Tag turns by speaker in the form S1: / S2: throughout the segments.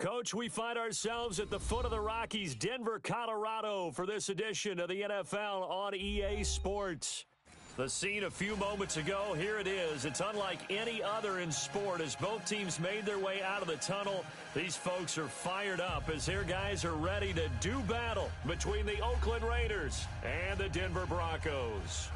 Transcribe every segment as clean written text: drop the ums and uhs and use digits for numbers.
S1: Coach, we find ourselves at the foot of the Rockies, Denver, Colorado, for this edition of the NFL on EA Sports. The scene a few moments ago, here it is. It's unlike any other in sport as both teams made their way out of the tunnel. These folks are fired up as their guys are ready to do battle between the Oakland Raiders and the Denver Broncos.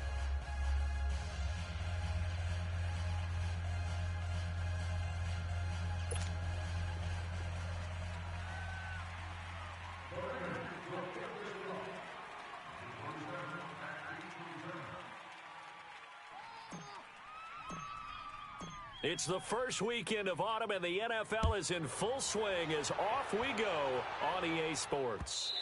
S1: It's the first weekend of autumn, and the NFL is in full swing as off we go on EA Sports.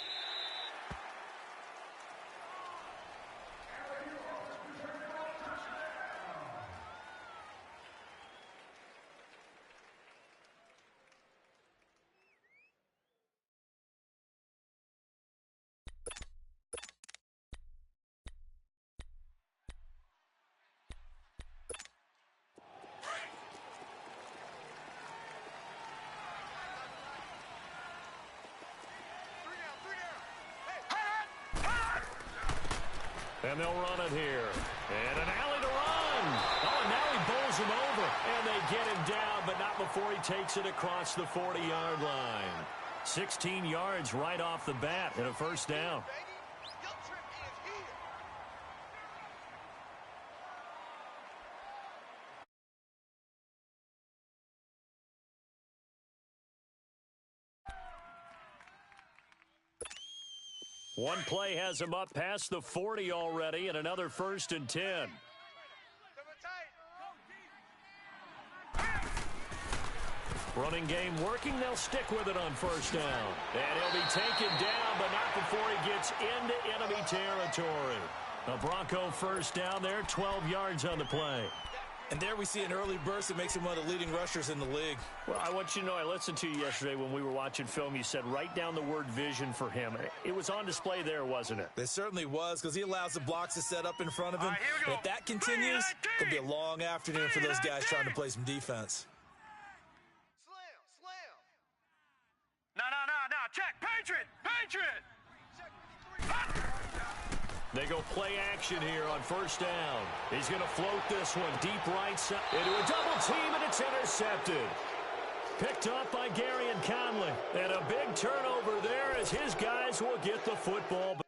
S1: And they'll run it here. And an alley to run. Oh, and now he bowls him over. And they get him down, but not before he takes it across the 40-yard line. 16 yards right off the bat and a first down. One play has him up past the 40 already, and another 1st and 10. Running game working. They'll stick with it on 1st down. And he'll be taken down, but not before he gets into enemy territory. A Bronco 1st down there, 12 yards on the play.
S2: And there we see an early burst that makes him one of the leading rushers in the league.
S1: Well, I want you to know, I listened to you yesterday when we were watching film. You said write down the word vision for him. It was on display there, wasn't it?
S2: It certainly was, because he allows the blocks to set up in front of him. If that continues, it could be a long afternoon for those guys trying to play some defense.
S3: No. Check. Patriot.
S1: They go play action here on 1st down. He's going to float this one deep right side into a double team, and it's intercepted. Picked up by Gary and Conley. And a big turnover there as his guys will get the football back.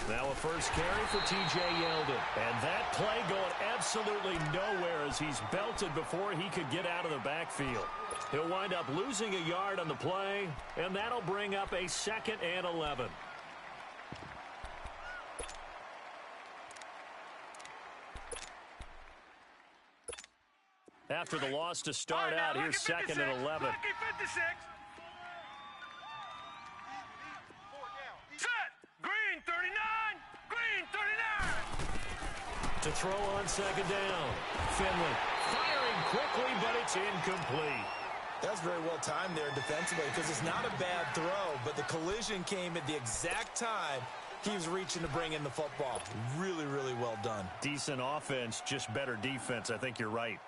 S1: Now a first carry for T.J. Yeldon. And that play going absolutely nowhere as he's belted before he could get out of the backfield. He'll wind up losing a yard on the play, and that'll bring up a 2nd and 11. After the loss to start out, here's 2nd and 11.
S3: Lucky 56.
S1: To throw on 2nd down. Finley firing quickly, but it's incomplete.
S2: That's very well timed there defensively, because it's not a bad throw, but the collision came at the exact time he was reaching to bring in the football. Really, really well done.
S1: Decent offense, just better defense. I think you're right.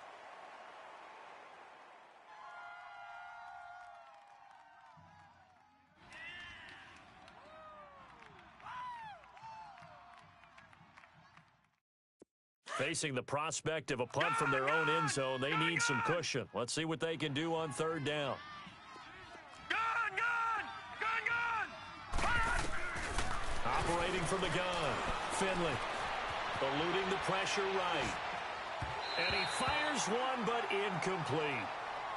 S1: Facing the prospect of a punt from their own end zone, they need some cushion. Let's see what they can do on third down. Operating from the gun, Finley. Eluding the pressure right. And he fires one, but incomplete.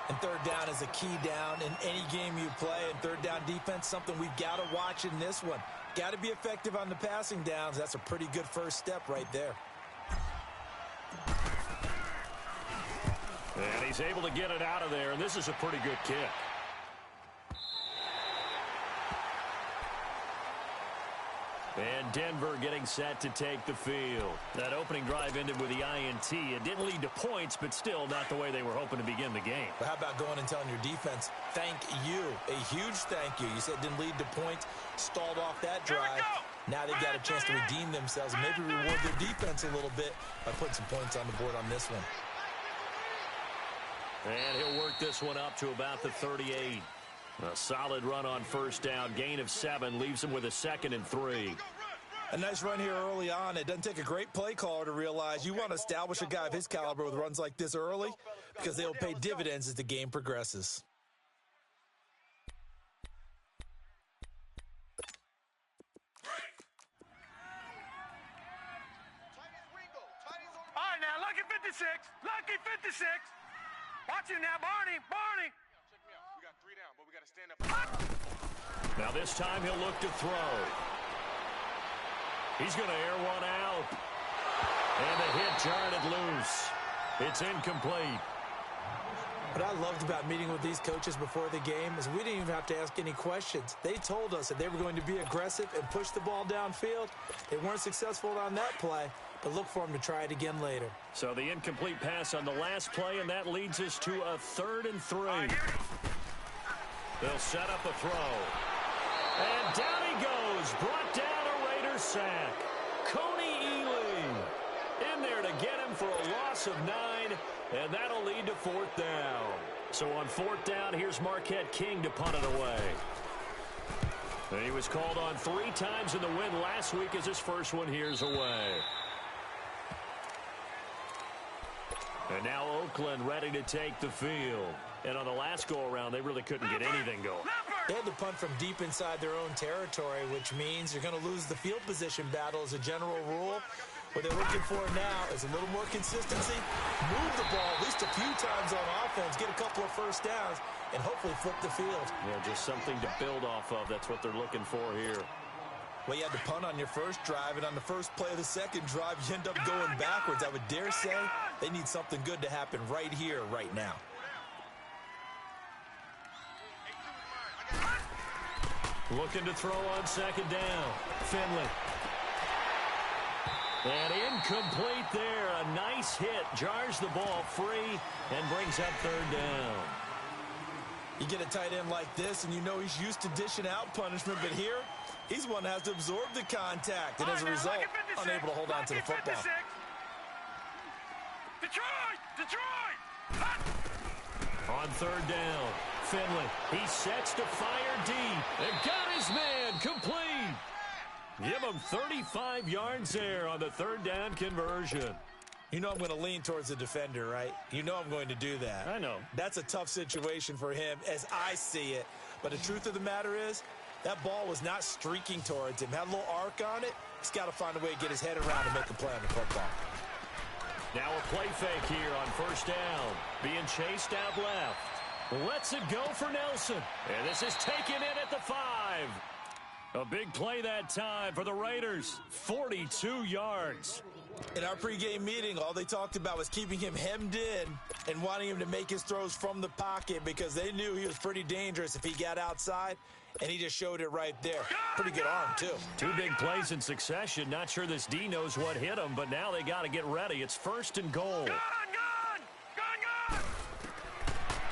S2: And third down is a key down in any game you play. And third down defense, something we've got to watch in this one. Got to be effective on the passing downs. That's a pretty good first step right there.
S1: And he's able to get it out of there, and this is a pretty good kick. And Denver getting set to take the field. That opening drive ended with the INT. It didn't lead to points, but still not the way they were hoping to begin the game.
S2: But how about going and telling your defense, thank you, a huge thank you. You said it didn't lead to points, stalled off that drive. Now they've got a chance to redeem themselves and maybe reward their defense a little bit by putting some points on the board on this one.
S1: And he'll work this one up to about the 38. A solid run on first down. Gain of 7 leaves him with a 2nd and 3.
S2: A nice run here early on. It doesn't take a great play caller to realize you want to establish a guy of his caliber with runs like this early because they'll pay dividends as the game progresses.
S3: All right, now, lucky 56. Lucky 56. Watch him now, Barney. Barney.
S4: Check me out. We got 3 down, but we got to stand up.
S1: Now this time he'll look to throw. He's going to air one out. And the hit jarred it loose. It's incomplete.
S2: What I loved about meeting with these coaches before the game is we didn't even have to ask any questions. They told us that they were going to be aggressive and push the ball downfield. They weren't successful on that play, but look for them to try it again later.
S1: So the incomplete pass on the last play, and that leads us to a 3rd and 3. They'll set up a throw. And down he goes. Brought down a Raider sack. Coney Ealy in there to get him for a loss of 9, and that'll lead to 4th down. So on 4th down, here's Marquette King to punt it away. And he was called on 3 times in the win last week as his first one here's away. And now Oakland ready to take the field. And on the last go-around, they really couldn't get anything going.
S2: They had to punt from deep inside their own territory, which means you're going to lose the field position battle as a general rule. What they're looking for now is a little more consistency, move the ball at least a few times on offense, get a couple of first downs, and hopefully flip the field.
S1: Yeah, just something to build off of. That's what they're looking for here.
S2: Well, you had to punt on your first drive, and on the first play of the second drive, you end up going backwards. I would dare say they need something good to happen right here, right now.
S1: Looking to throw on 2nd down. Finley. And incomplete there. A nice hit. Jars the ball free and brings up 3rd down.
S2: You get a tight end like this, and you know he's used to dishing out punishment, but here, he's one that has to absorb the contact, and as a result, unable to hold on to the football.
S3: Detroit!
S1: On 3rd down, Finley. He sets to fire deep and got his man complete. Give him 35 yards there on the 3rd down conversion.
S2: You know I'm going to lean towards the defender, right? You know I'm going to do that.
S1: I know.
S2: That's a tough situation for him as I see it. But the truth of the matter is, that ball was not streaking towards him. Had a little arc on it. He's got to find a way to get his head around and make a play on the football.
S1: Now a play fake here on 1st down. Being chased out left. Lets it go for Nelson. And this is taken in at the 5. A big play that time for the Raiders. 42 yards.
S2: In our pregame meeting, all they talked about was keeping him hemmed in and wanting him to make his throws from the pocket because they knew he was pretty dangerous if he got outside, and he just showed it right there. Pretty good arm, too.
S1: 2 big plays in succession. Not sure this D knows what hit him, but now they got to get ready. It's 1st and goal.
S3: Gun!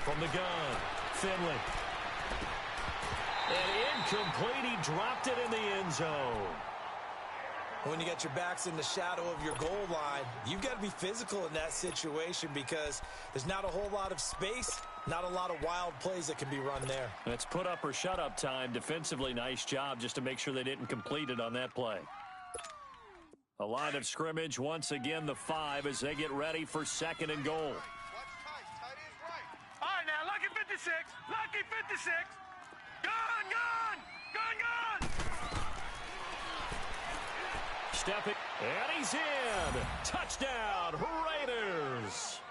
S1: From the gun, Finley. And incomplete. He dropped it in the end zone.
S2: When you got your backs in the shadow of your goal line, you've got to be physical in that situation because there's not a whole lot of space, not a lot of wild plays that can be run there.
S1: That's put up or shut up time. Defensively, nice job just to make sure they didn't complete it on that play. A line of scrimmage, once again the 5 as they get ready for 2nd and goal.
S3: Watch tight. Tight ends right. All right, now, lucky 56. Lucky 56. Gun, gun. Gun, gun.
S1: Stepping, and he's in. Touchdown, Raiders.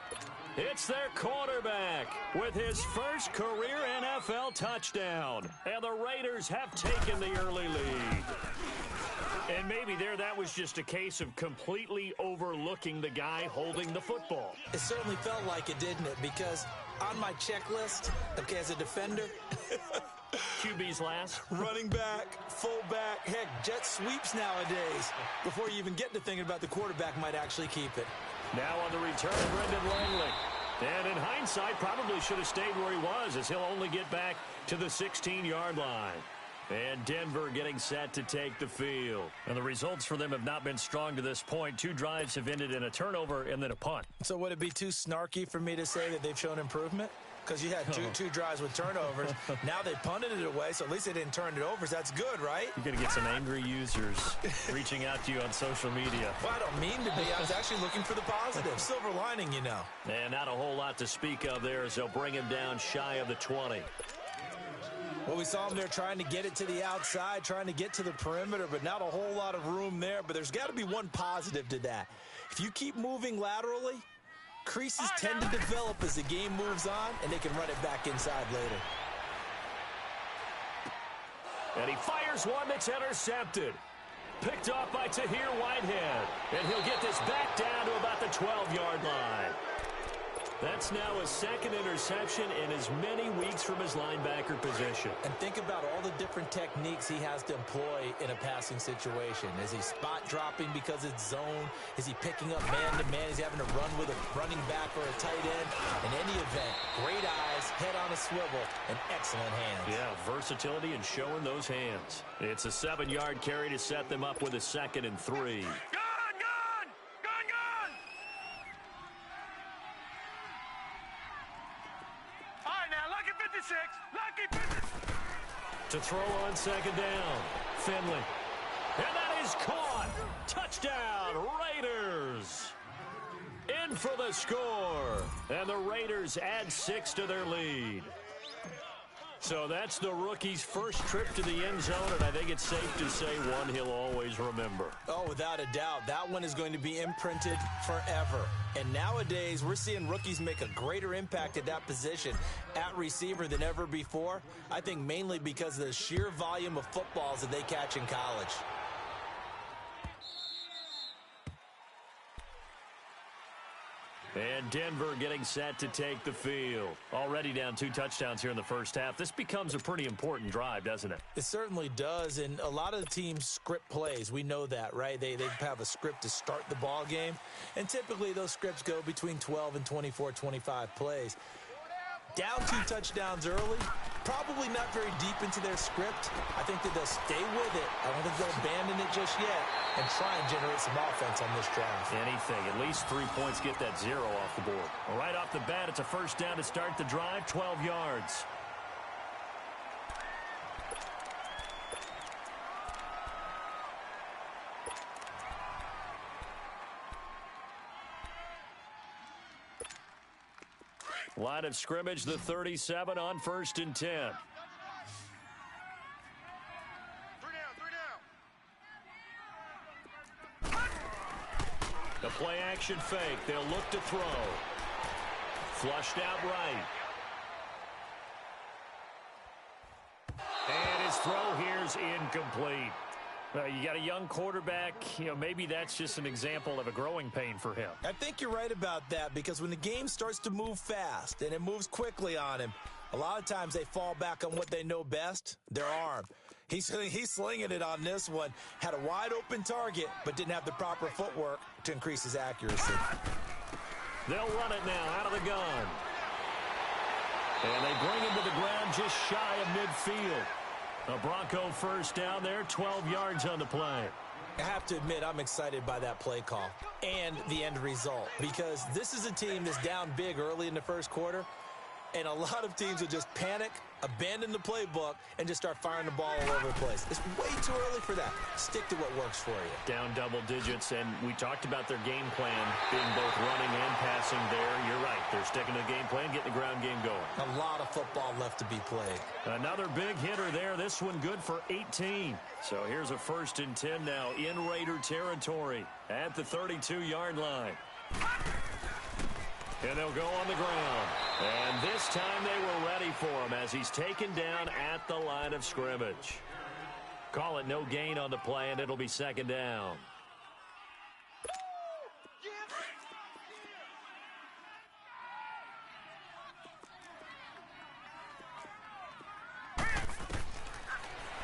S1: It's their quarterback with his first career NFL touchdown. And the Raiders have taken the early lead. And maybe that was just a case of completely overlooking the guy holding the football.
S2: It certainly felt like it, didn't it? Because on my checklist, okay, as a defender,
S1: QB's last.
S2: running back, fullback, heck, jet sweeps nowadays. Before you even get to thinking about the quarterback might actually keep it.
S1: Now on the return, Brendan Langley. And in hindsight, probably should have stayed where he was, as he'll only get back to the 16-yard line. And Denver getting set to take the field. And the results for them have not been strong to this point. 2 drives have ended in a turnover and then a punt.
S2: So would it be too snarky for me to say that they've shown improvement? Because you had two drives with turnovers. Now they punted it away, so at least they didn't turn it over. So that's good, right?
S1: You're going to get some angry users reaching out to you on social media.
S2: Well, I don't mean to be. I was actually looking for the positive. Silver lining, you know.
S1: And not a whole lot to speak of there as they'll bring him down shy of the 20.
S2: Well, we saw him there trying to get it to the outside, trying to get to the perimeter, but not a whole lot of room there. But there's got to be one positive to that. If you keep moving laterally, creases tend to develop as the game moves on, and they can run it back inside later.
S1: And he fires one that's intercepted. Picked off by Tahir Whitehead. And he'll get this back down to about the 12-yard line. That's now a 2nd interception in as many weeks from his linebacker position.
S2: And think about all the different techniques he has to employ in a passing situation. Is he spot dropping because it's zone? Is he picking up man-to-man? Is he having to run with a running back or a tight end? In any event, great eyes, head on a swivel, and excellent hands.
S1: Yeah, versatility and showing those hands. It's a 7-yard carry to set them up with a 2nd and 3.
S3: Lucky 56.
S1: To throw on 2nd down. Finley. And that is caught. Touchdown, Raiders. In for the score. And the Raiders add 6 to their lead. So that's the rookie's first trip to the end zone, and I think it's safe to say one he'll always remember.
S2: Oh, without a doubt. That one is going to be imprinted forever. And nowadays, we're seeing rookies make a greater impact at that position at receiver than ever before. I think mainly because of the sheer volume of footballs that they catch in college.
S1: And Denver getting set to take the field. Already down 2 touchdowns here in the first half. This becomes a pretty important drive, doesn't it?
S2: It certainly does, and a lot of the teams script plays. We know that, right? They have a script to start the ball game, and typically those scripts go between 12 and 24, 25 plays. Down 2 touchdowns early, probably not very deep into their script. I think that they'll stay with it. I don't think they'll abandon it just yet and try and generate some offense on this drive.
S1: Anything. At least 3 points, get that 0 off the board. Right off the bat, it's a first down to start the drive, 12 yards. Line of scrimmage, the 37 on 1st and 10.
S3: 3 down, 3 down.
S1: The play action fake. They'll look to throw. Flushed out right. And his throw here's incomplete. You got a young quarterback. Maybe that's just an example of a growing pain for him.
S2: I think you're right about that, because when the game starts to move fast and it moves quickly on him, a lot of times they fall back on what they know best, their arm. He's slinging it on this one. Had a wide open target, but didn't have the proper footwork to increase his accuracy.
S1: They'll run it now out of the gun. And they bring him to the ground just shy of midfield. A Bronco first down there, 12 yards on the play.
S2: I have to admit, I'm excited by that play call and the end result, because this is a team that's down big early in the first quarter, and a lot of teams will just panic abandon the playbook, and just start firing the ball all over the place. It's way too early for that. Stick to what works for you.
S1: Down double digits, and we talked about their game plan being both running and passing there. You're right. They're sticking to the game plan, getting the ground game going.
S2: A lot of football left to be played.
S1: Another big hitter there. This one good for 18. So here's a 1st and 10 now in Raider territory at the 32-yard line. And they'll go on the ground. And this time they were ready for him as he's taken down at the line of scrimmage. Call it no gain on the play, and it'll be 2nd down.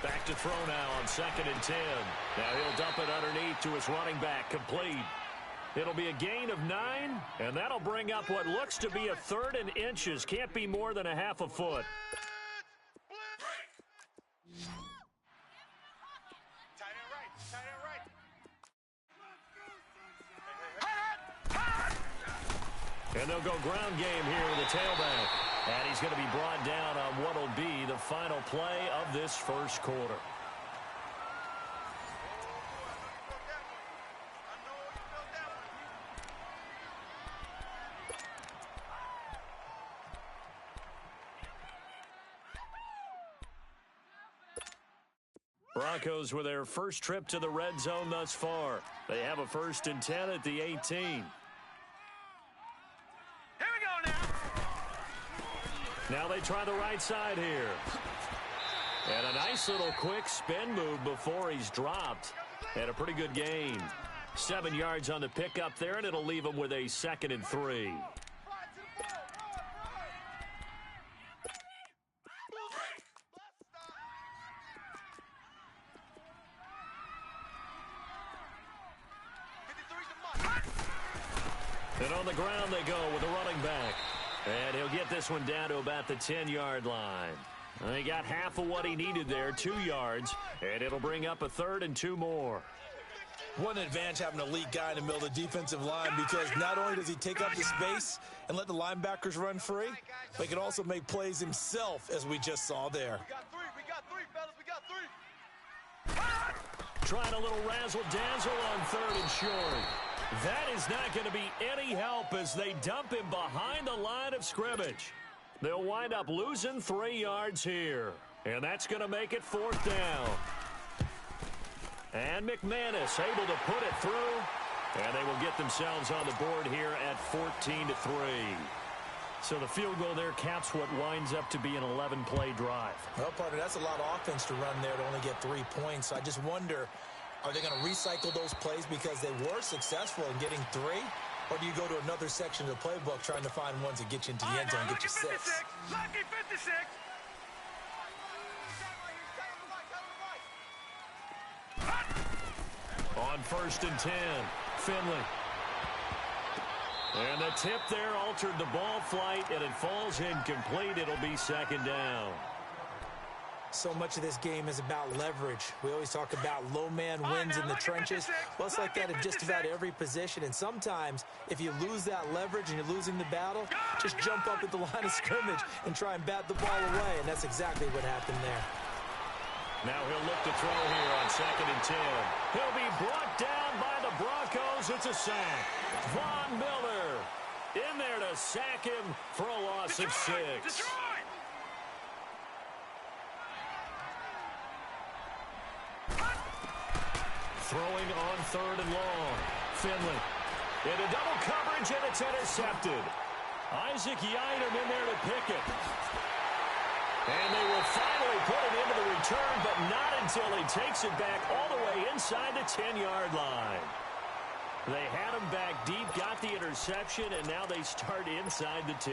S1: Back to throw now on 2nd and 10. Now he'll dump it underneath to his running back, complete. It'll be a gain of 9, and that'll bring up what looks to be a 3rd and inches. Can't be more than a half a foot.
S4: Tight end right. Tight end right.
S1: And they'll go ground game here with the tailback. And he's going to be brought down on what will be the final play of this first quarter. Broncos with their first trip to the red zone thus far. They have a 1st and 10 at the 18.
S3: Here we go now.
S1: Now they try the right side here. And a nice little quick spin move before he's dropped. And a pretty good gain. 7 yards on the pickup there, and it'll leave him with a 2nd and 3. And on the ground they go with the running back. And he'll get this one down to about the 10-yard line. And he got half of what he needed there, 2 yards. And it'll bring up a 3rd and 2 more.
S2: What an advantage having an elite guy in the middle of the defensive line, because not only does he take up the space and let the linebackers run free, but he can also make plays himself, as we just saw there.
S3: We got three, fellas. We got 3.
S1: Trying a little razzle-dazzle on 3rd and short. That is not going to be any help as they dump him behind the line of scrimmage. They'll wind up losing 3 yards here. And that's going to make it 4th down. And McManus able to put it through. And they will get themselves on the board here at 14-3. So the field goal there caps what winds up to be an 11-play drive.
S2: Well, partner, that's a lot of offense to run there to only get 3 points. So I just wonder, are they going to recycle those plays because they were successful in getting 3? Or do you go to another section of the playbook trying to find ones that get you into the end zone and get you 6?
S3: Lucky 56.
S1: On 1st and 10, Finley. And the tip there altered the ball flight, and it falls incomplete. It'll be 2nd down.
S2: So much of this game is about leverage. We always talk about low man wins in the trenches. Well, it's like that in just about every position. And sometimes, if you lose that leverage and you're losing the battle, just jump up at the line of scrimmage and try and bat the ball away. And that's exactly what happened there.
S1: Now he'll look to throw here on 2nd and 10. He'll be brought down by the Broncos. It's a sack. Von Miller in there to sack him for a loss of 6. Throwing on 3rd and long. Finley into double coverage, and it's intercepted. Isaac Yiadom in there to pick it. And they will finally put it into the return, but not until he takes it back all the way inside the 10-yard line. They had him back deep, got the interception, and now they start inside the 10.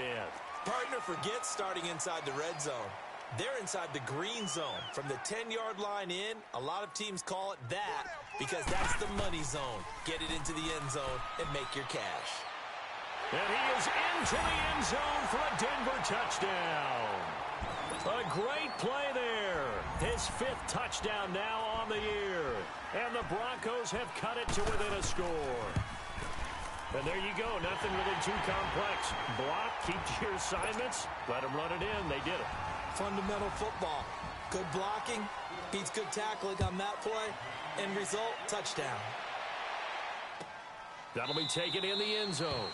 S2: Partner, forget starting inside the red zone. They're inside the green zone. From the 10-yard line in, a lot of teams call it that because that's the money zone. Get it into the end zone and make your cash.
S1: And he is into the end zone for a Denver touchdown. A great play there. His 5th touchdown now on the year. And the Broncos have cut it to within a score. And there you go. Nothing really too complex. Block, keep to your assignments, let them run it in. They did it.
S2: fundamental football. Good blocking beats good tackling on that play. End result, touchdown.
S1: That'll be taken in the end zone.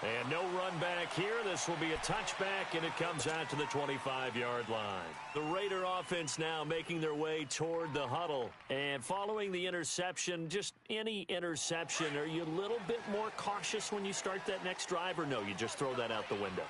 S1: And no run back here. This will be a touchback, and it comes out to the 25-yard line. The Raider offense now making their way toward the huddle. And following the interception, just any interception, are you a little bit more cautious when you start that next drive, or no, you just throw that out the window?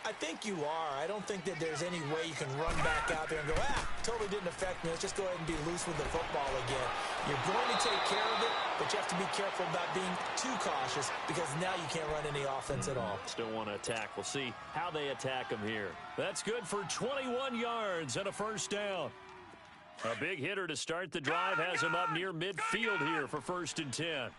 S2: I think you are. I don't think that there's any way you can run back out there and go, totally didn't affect me. Let's just go ahead and be loose with the football again. You're going to take care of it, but you have to be careful about being too cautious because now you can't run any offense at all.
S1: Still want to attack. We'll see how they attack them here. That's good for 21 yards and a first down. A big hitter to start the drive has him up near midfield here for 1st and 10.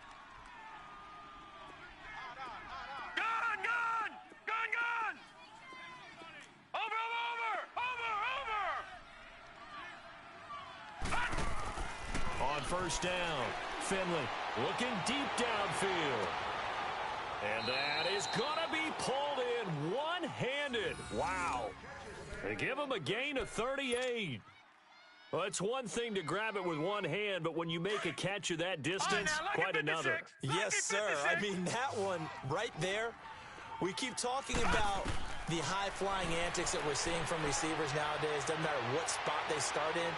S1: First down. Finley looking deep downfield. And that is going to be pulled in one-handed. Wow. They give him a gain of 38. Well, it's one thing to grab it with one hand, but when you make a catch of that distance, quite another.
S2: Yes, sir. I mean, that one right there, we keep talking about the high-flying antics that we're seeing from receivers nowadays. Doesn't matter what spot they start in.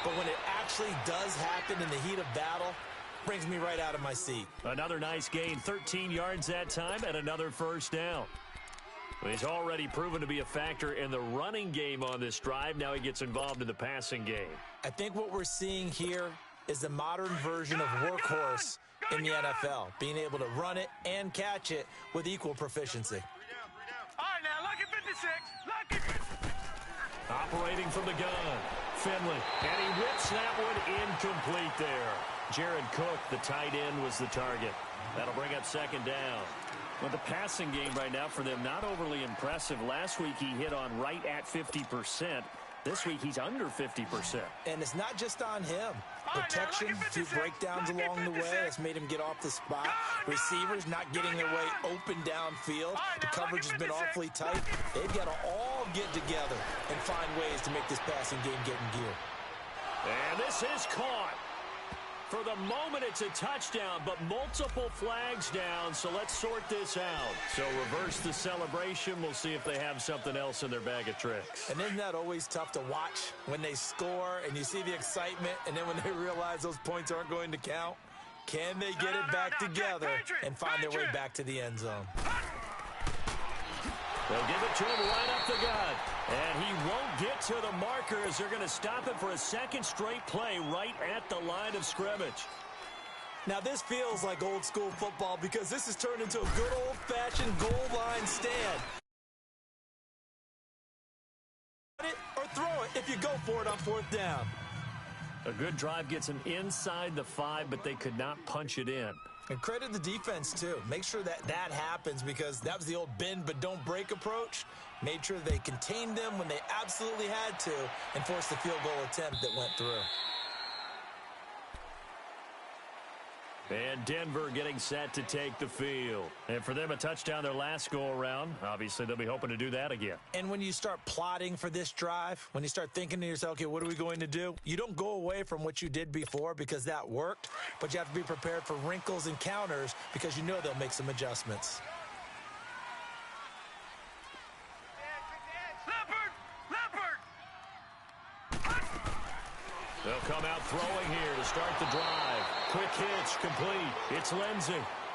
S2: But when it actually does happen in the heat of battle, brings me right out of my seat.
S1: Another nice gain, 13 yards that time, and another first down. He's already proven to be a factor in the running game on this drive. Now he gets involved in the passing game.
S2: I think what we're seeing here is the modern version of workhorse in the NFL, being able to run it and catch it with equal proficiency.
S3: All right, now, lucky 56. Lucky 56.
S1: Operating from the gun, Finley, and he whips that one incomplete there. Jared Cook, the tight end, was the target. That'll bring up 2nd down. Well, the passing game right now for them, not overly impressive. Last week he hit on right at 50%. This week he's under 50%.
S2: And it's not just on him. Protection, a few breakdowns along the way has made him get off the spot. Receivers not getting their way open downfield. The coverage has been awfully tight. They've got to all get together and find ways to make this passing game get in gear.
S1: And this is caught. For the moment, it's a touchdown, but multiple flags down, so let's sort this out. So reverse the celebration. We'll see if they have something else in their bag of tricks.
S2: And isn't that always tough to watch when they score and you see the excitement, and then when they realize those points aren't going to count? Can they get it back together and find their way back to the end zone?
S1: They'll give it to him right up the gut. And he won't get to the marker as they're going to stop it for a second straight play right at the line of scrimmage.
S2: Now, this feels like old school football because this has turned into a good old-fashioned goal line stand. It or throw it if you go for it on 4th down.
S1: A good drive gets them inside the 5, but they could not punch it in.
S2: And credit the defense, too. Make sure that that happens because that was the old bend but don't break approach. Made sure they contained them when they absolutely had to and forced the field goal attempt that went through.
S1: And Denver getting set to take the field. And for them, a touchdown their last go-around. Obviously, they'll be hoping to do that again.
S2: And when you start plotting for this drive, when you start thinking to yourself, okay, what are we going to do? You don't go away from what you did before because that worked, but you have to be prepared for wrinkles and counters because you know they'll make some adjustments.
S1: They'll come out throwing here to start the drive. Quick hitch, complete. It's Lindsey.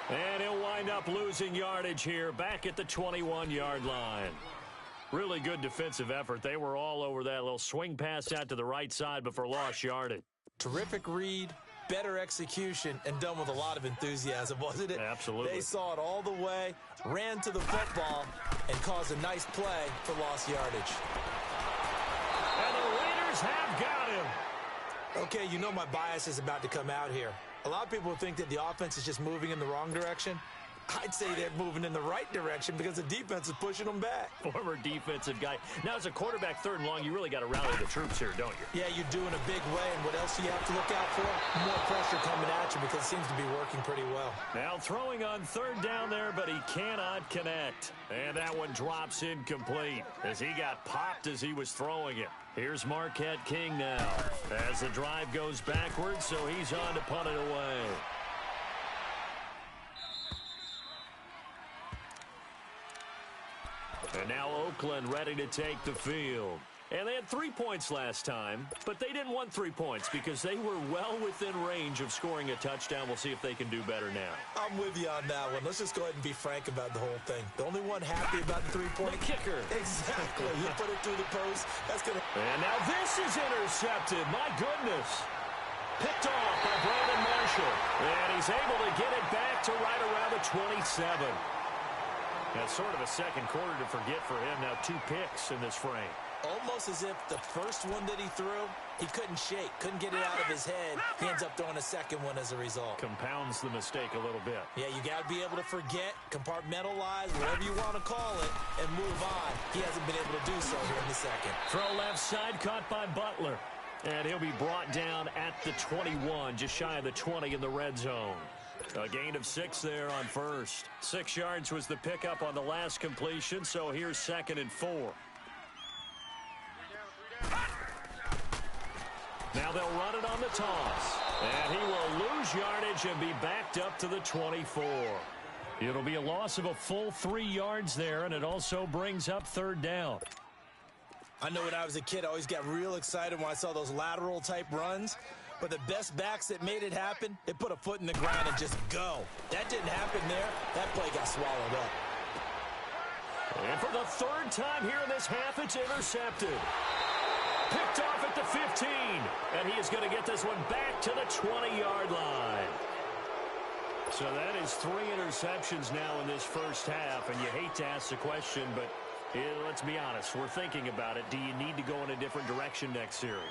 S1: And he'll wind up losing yardage here back at the 21-yard line. Really good defensive effort. They were all over that little swing pass out to the right side before lost yardage.
S2: Terrific read, better execution, and done with a lot of enthusiasm, wasn't it?
S1: Absolutely.
S2: They saw it all the way, ran to the football, and caused a nice play for lost yardage.
S1: And the Raiders have got him.
S2: Okay, you know my bias is about to come out here. A lot of people think that the offense is just moving in the wrong direction. I'd say they're moving in the right direction because the defense is pushing them back.
S1: Former defensive guy. Now, as a quarterback, 3rd and long, you really got to rally the troops here, don't you?
S2: Yeah, you do in a big way. And what else do you have to look out for? More pressure coming at you because it seems to be working pretty well.
S1: Now throwing on 3rd down there, but he cannot connect. And that one drops incomplete as he got popped as he was throwing it. Here's Marquette King now as the drive goes backwards, so he's on to punt it away. And now Oakland ready to take the field. And they had 3 points last time, but they didn't want 3 points because they were well within range of scoring a touchdown. We'll see if they can do better now.
S2: I'm with you on that one. Let's just go ahead and be frank about the whole thing. The only one happy about the 3-point
S1: kicker.
S2: Exactly. You put it through the post. That's going to...
S1: And now this is intercepted. My goodness. Picked off by Brandon Marshall. And he's able to get it back to right around the 27. That's sort of a second quarter to forget for him. Now 2 picks in this frame.
S2: Almost as if the first one that he threw, he couldn't shake, couldn't get it out of his head. He ends up throwing a second one as a result.
S1: Compounds the mistake a little bit.
S2: Yeah, you got to be able to forget, compartmentalize, whatever you want to call it, and move on. He hasn't been able to do so here in the second.
S1: Throw left side, caught by Butler. And he'll be brought down at the 21, just shy of the 20 in the red zone. A gain of 6 there on first. 6 yards was the pickup on the last completion, so here's 2nd and 4. Now they'll run it on the toss. And he will lose yardage and be backed up to the 24. It'll be a loss of a full 3 yards there, and it also brings up 3rd down.
S2: I know when I was a kid, I always got real excited when I saw those lateral-type runs. But the best backs that made it happen, they put a foot in the ground and just go. That didn't happen there. That play got swallowed up.
S1: And for the 3rd time here in this half, it's intercepted. Picked off at the 15. And he is going to get this one back to the 20-yard line. So that is 3 interceptions now in this first half. And you hate to ask the question, but let's be honest. We're thinking about it. Do you need to go in a different direction next series?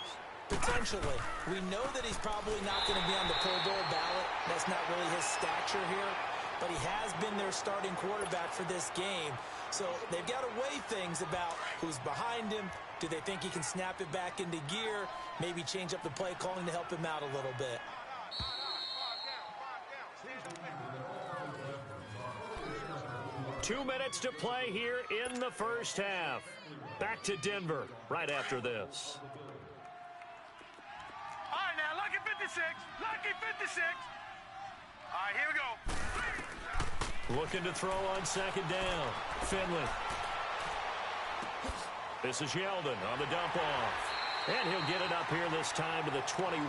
S2: Potentially. We know that he's probably not going to be on the Pro Bowl ballot. That's not really his stature here. But he has been their starting quarterback for this game. So they've got to weigh things about who's behind him. Do they think he can snap it back into gear? Maybe change up the play calling to help him out a little bit.
S1: 2 minutes to play here in the first half. Back to Denver right after this.
S3: All right, now, lucky 56. Lucky 56. All right, here we go.
S1: Looking to throw on 2nd down. Finley. This is Yeldon on the dump off. And he'll get it up here this time to the 21.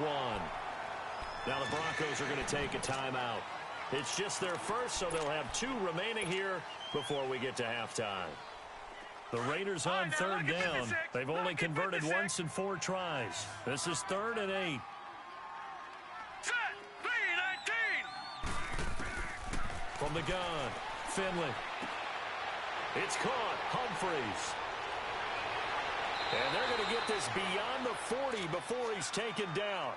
S1: Now the Broncos are going to take a timeout. It's just their first, so they'll have 2 remaining here before we get to halftime. The Raiders on 3rd down. They've only converted once in 4 tries. This is 3rd and 8.
S3: Set. 3-19.
S1: From the gun, Finley. It's caught. Humphreys. And they're going to get this beyond the 40 before he's taken down.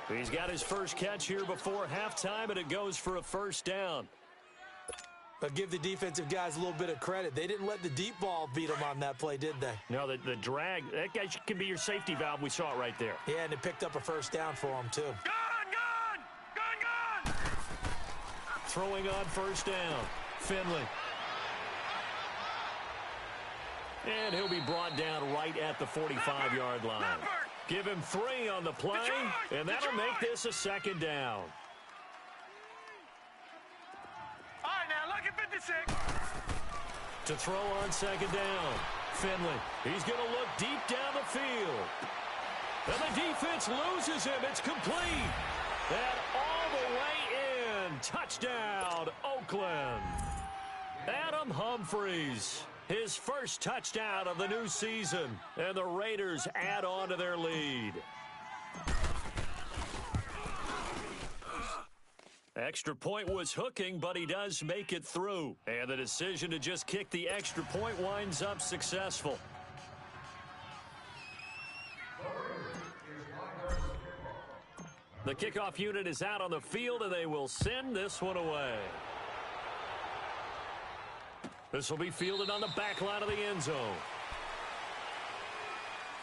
S1: He's got his first catch here before halftime, and it goes for a 1st down.
S2: But give the defensive guys a little bit of credit. They didn't let the deep ball beat them on that play, did they?
S1: No, the drag, that guy can be your safety valve. We saw it right there.
S2: Yeah, and it picked up a 1st down for him, too.
S3: Gun!
S1: Throwing on 1st down. Finley. And he'll be brought down right at the 45-yard line. Give him 3 on the play, and that'll make this a 2nd down.
S3: All right, now, lucky 56.
S1: To throw on 2nd down. Finley. He's going to look deep down the field. And the defense loses him. It's complete. And all the way in. Touchdown, Oakland. Adam Humphreys. His first touchdown of the new season. And the Raiders add on to their lead. Extra point was hooking, but he does make it through. And the decision to just kick the extra point winds up successful. The kickoff unit is out on the field, and they will send this one away. This will be fielded on the back line of the end zone.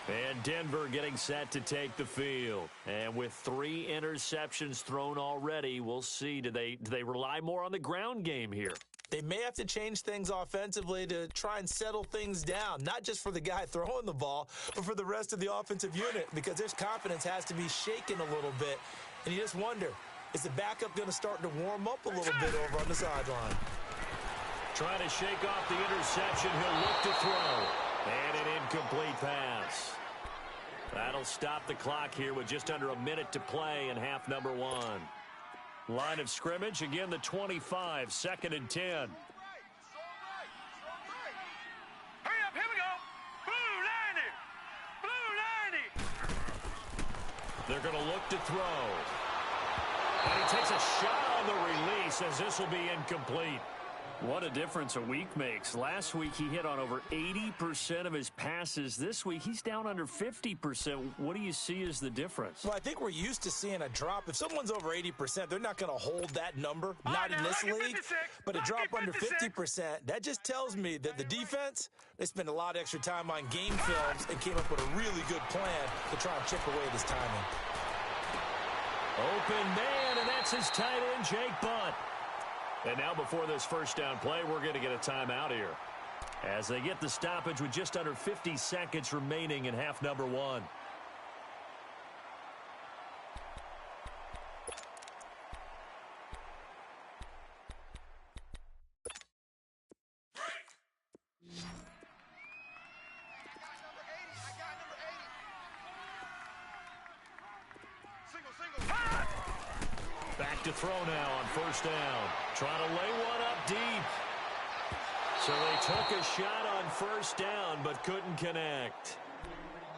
S1: And Denver getting set to take the field. And with 3 interceptions thrown already, we'll see. Do they rely more on the ground game here?
S2: They may have to change things offensively to try and settle things down, not just for the guy throwing the ball, but for the rest of the offensive unit, because their confidence has to be shaken a little bit. And you just wonder, is the backup going to start to warm up a little bit over on the sideline?
S1: Trying to shake off the interception. He'll look to throw. And an incomplete pass. That'll stop the clock here with just under a minute to play in half number 1. Line of scrimmage, again the 25, 2nd and 10.
S3: Hurry up, here we go. Blue 90. Blue 90.
S1: They're going to look to throw. And he takes a shot on the release as this will be incomplete. What a difference a week makes. Last week he hit on over 80% of his passes. This week he's down under 50%. What do you see as the difference?
S2: Well, I think we're used to seeing a drop. If someone's over 80%, they're not going to hold that number, not in this league. But a drop under 50%, that just tells me that the defense, they spent a lot of extra time on game films and came up with a really good plan to try and chip away at his timing.
S1: Open man, and that's his tight end, Jake Butt. And now before this first down play, we're going to get a timeout here as they get the stoppage with just under 50 seconds remaining in half number 1. Back to throw now on first down. Trying to lay one up deep. So they took a shot on first down but couldn't connect.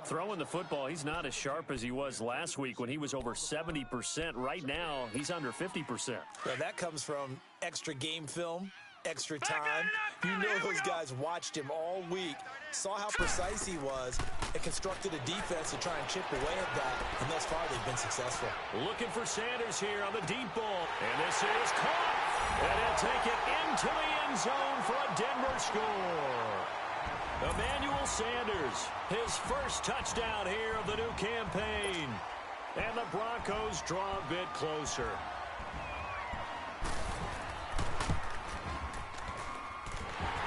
S1: Throwing the football, he's not as sharp as he was last week when he was over 70%. Right now, he's under 50%.
S2: Well, that comes from extra game film, extra time. You know those guys watched him all week, saw how precise he was, and constructed a defense to try and chip away at that, and thus far they've been successful.
S1: Looking for Sanders here on the deep ball, and this is caught, and he'll take it into the end zone for a Denver score. Emmanuel Sanders, his first touchdown here of the new campaign, and the Broncos draw a bit closer.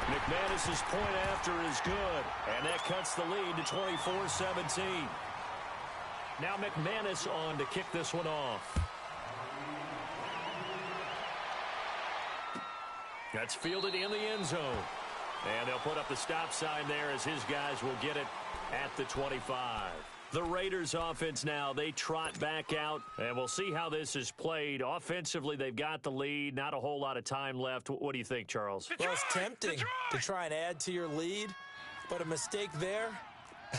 S1: McManus's point after is good, and that cuts the lead to 24-17. Now McManus on to kick this one off. That's fielded in the end zone. And they'll put up the stop sign there as his guys will get it at the 25. The Raiders offense now, they trot back out, and we'll see how this is played. Offensively, they've got the lead, not a whole lot of time left. What do you think, Charles?
S2: Well, it's tempting to try and add to your lead, but a mistake there,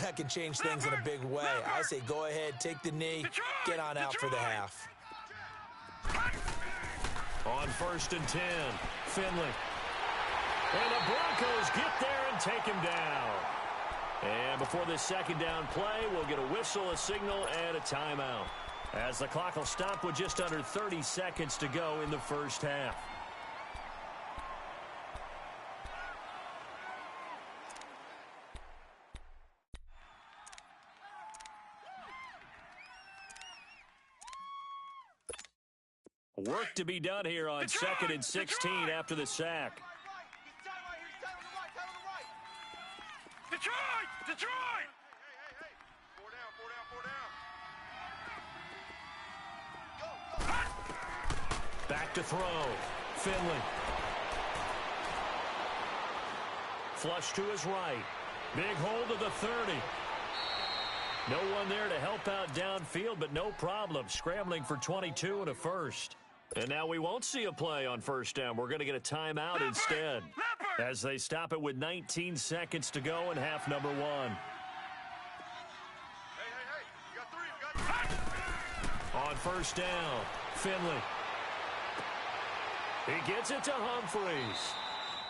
S2: that can change things in a big way. I say go ahead, take the knee, get on out for the half.
S1: On 1st and 10, Finley. And the Broncos get there and take him down. And before this second down play, we'll get a whistle, a signal, and a timeout, as the clock will stop with just under 30 seconds to go in the first half. Work to be done here on 2nd and 16 after the sack.
S3: Detroit! Detroit! Hey. 4 down. Go.
S1: Back to throw. Finley. Flush to his right. Big hold of the 30. No one there to help out downfield, but no problem. Scrambling for 22 and a first. And now we won't see a play on first down. We're going to get a timeout instead, as they stop it with 19 seconds to go in half number 1.
S3: Hey. You got 3.
S1: On first down, Finley. He gets it to Humphreys.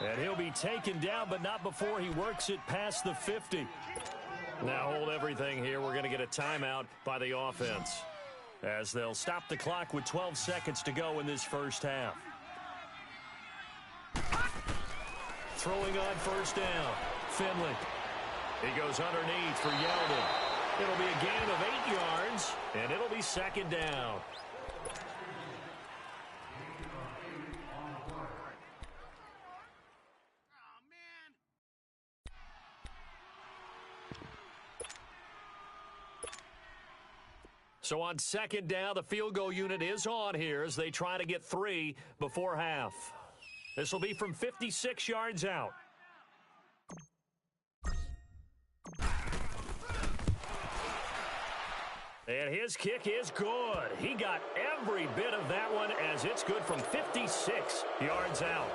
S1: And he'll be taken down, but not before he works it past the 50. Now hold everything here. We're going to get a timeout by the offense, as they'll stop the clock with 12 seconds to go in this first half. Throwing on first down. Finley. He goes underneath for Yeldon. It'll be a gain of 8 yards, and it'll be second down. So on second down, the field goal unit is on here as they try to get 3 before half. This will be from 56 yards out. And his kick is good. He got every bit of that one as it's good from 56 yards out.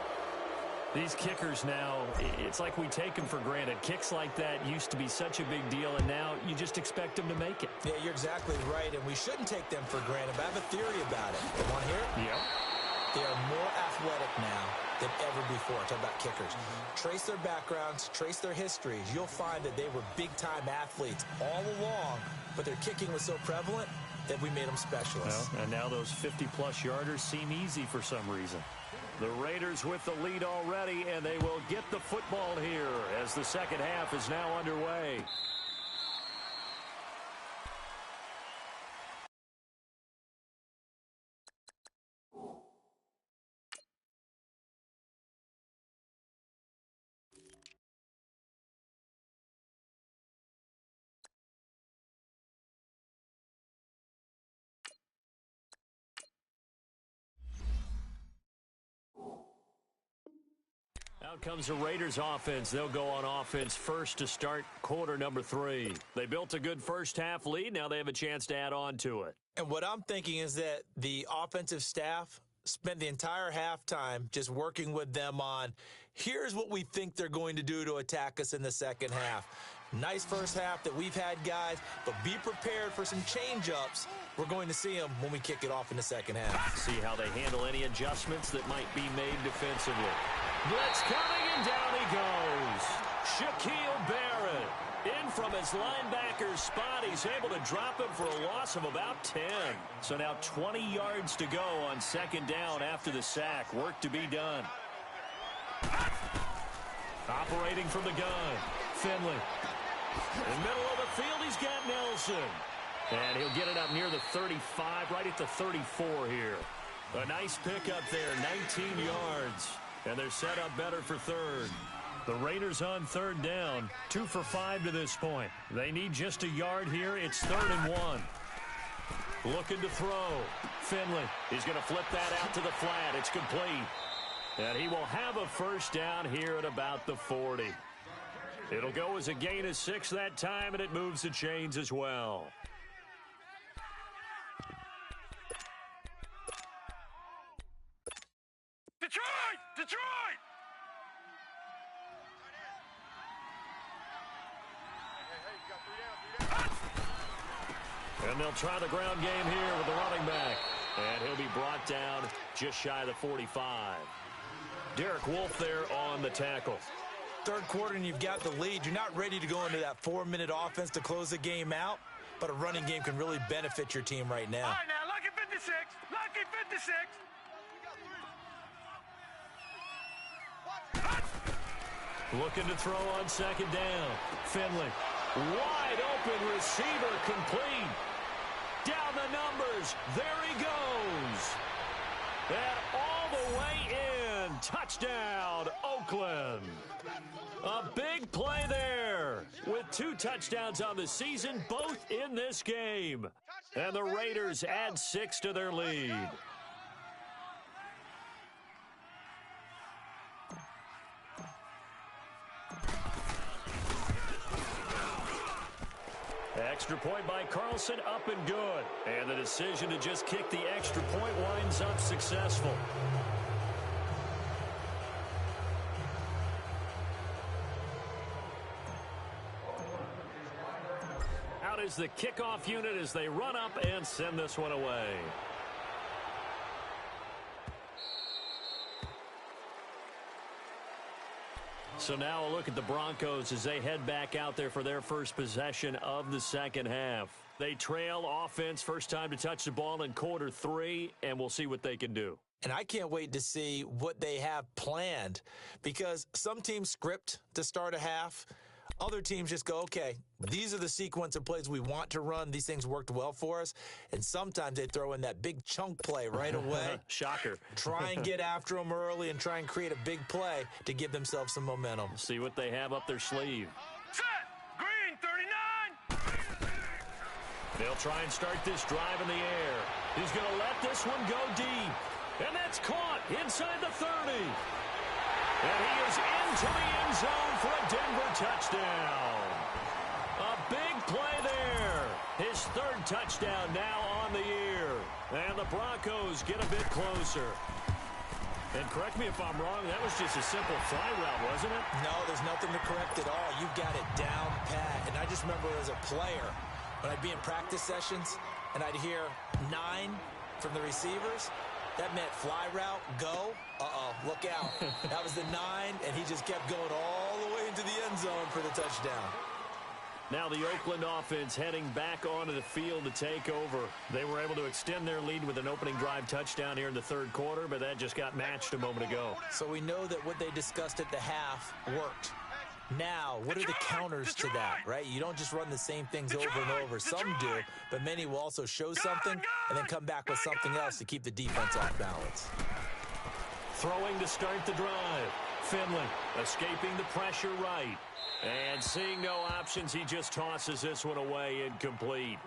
S1: These kickers now, it's like we take them for granted. Kicks like that used to be such a big deal, and now you just expect them to make it.
S2: Yeah, you're exactly right, and we shouldn't take them for granted. But I have a theory about it. You want to hear it?
S1: Yep.
S2: They are more athletic now than ever before. Talk about kickers. Trace their backgrounds, trace their histories. You'll find that they were big-time athletes all along, but their kicking was so prevalent that we made them specialists.
S1: Well, and now those 50-plus yarders seem easy for some reason. The Raiders with the lead already, and they will get the football here as the second half is now underway. Out comes the Raiders offense. They'll go on offense first to start quarter number 3. They built a good first half lead. Now they have a chance to add on to it.
S2: And what I'm thinking is that the offensive staff spent the entire halftime just working with them on, here's what we think they're going to do to attack us in the second half. Nice first half that we've had, guys, but be prepared for some change-ups. We're going to see them when we kick it off in the second half.
S1: See how they handle any adjustments that might be made defensively. Blitz coming, and down he goes. Shaquille Barrett in from his linebacker spot. He's able to drop him for a loss of about 10. So now 20 yards to go on second down after the sack. Work to be done. Operating from the gun, Finley. In the middle of the field, he's got Nelson. And he'll get it up near the 35, right at the 34 here. A nice pickup there, 19 yards. And they're set up better for third. The Raiders on third down, 2 for 5 to this point. They need just a yard here. It's 3rd and 1. Looking to throw. Finley. He's going to flip that out to the flat. It's complete. And he will have a first down here at about the 40. It'll go as a gain of 6 that time, and it moves the chains as well.
S3: Detroit! Detroit! Hey, you got 3 down.
S1: And they'll try the ground game here with the running back. And he'll be brought down just shy of the 45. Derek Wolfe there on the tackle.
S2: Third quarter and you've got the lead. You're not ready to go into that 4-minute offense to close the game out, but a running game can really benefit your team right now.
S3: All right, now, lucky 56. Lucky 56.
S1: Looking to throw on second down. Finley. Wide open receiver complete. Down the numbers. There he goes. And all the way in. Touchdown, Oakland. A big play there with 2 touchdowns on the season, both in this game. And the Raiders add 6 to their lead. Extra point by Carlson, up and good. And the decision to just kick the extra point winds up successful. Out is the kickoff unit as they run up and send this one away. So now a look at the Broncos as they head back out there for their first possession of the second half. They trail offense, first time to touch the ball in quarter 3, and we'll see what they can do.
S2: And I can't wait to see what they have planned, because some teams script to start a half. Other teams just go, okay, these are the sequence of plays we want to run. These things worked well for us. And sometimes they throw in that big chunk play right away.
S1: Shocker.
S2: Try and get after them early and try and create a big play to give themselves some momentum.
S1: See what they have up their sleeve.
S3: Set. Green, 39.
S1: They'll try and start this drive in the air. He's going to let this one go deep. And that's caught inside the 30. And he is into the end zone for a Denver touchdown. A big play there. His third touchdown now on the year. And the Broncos get a bit closer. And correct me if I'm wrong, that was just a simple fly route, wasn't it?
S2: No, there's nothing to correct at all. You've got it down pat. And I just remember as a player, when I'd be in practice sessions and I'd hear 9 from the receivers, that meant fly route, go, look out. That was the 9, and he just kept going all the way into the end zone for the touchdown.
S1: Now the Oakland offense heading back onto the field to take over. They were able to extend their lead with an opening drive touchdown here in the third quarter, but that just got matched a moment ago.
S2: So we know that what they discussed at the half worked. Now, what are the counters to that, right? You don't just run the same things over and over. Some do, but many will also show something and then come back with something else to keep the defense off balance.
S1: Throwing to start the drive. Finley escaping the pressure right. And seeing no options, he just tosses this one away incomplete.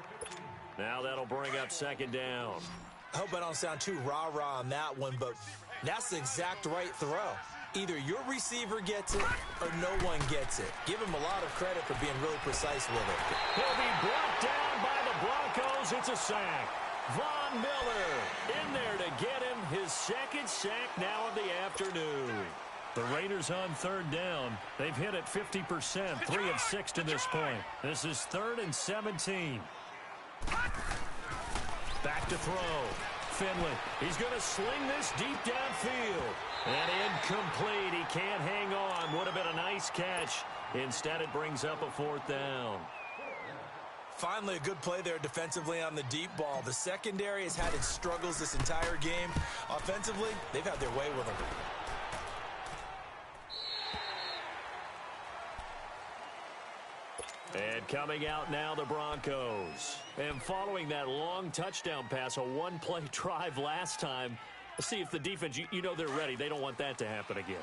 S1: Now that'll bring up second down.
S2: I hope I don't sound too rah-rah on that one, but that's the exact right throw. Either your receiver gets it or no one gets it. Give him a lot of credit for being really precise with it.
S1: He'll be brought down by the Broncos. It's a sack. Von Miller in there to get him his second sack now of the afternoon. The Raiders on third down. They've hit it 50%, 3 of 6 to this point. This is 3rd and 17. Back to throw. Finley, he's going to sling this deep downfield. And incomplete. He can't hang on. Would have been a nice catch. Instead, it brings up a 4th down.
S2: Finally, a good play there defensively on the deep ball. The secondary has had its struggles this entire game. Offensively, they've had their way with them.
S1: And coming out now, the Broncos. And following that long touchdown pass, a one-play drive last time, let's see if the defense, you know they're ready. They don't want that to happen again.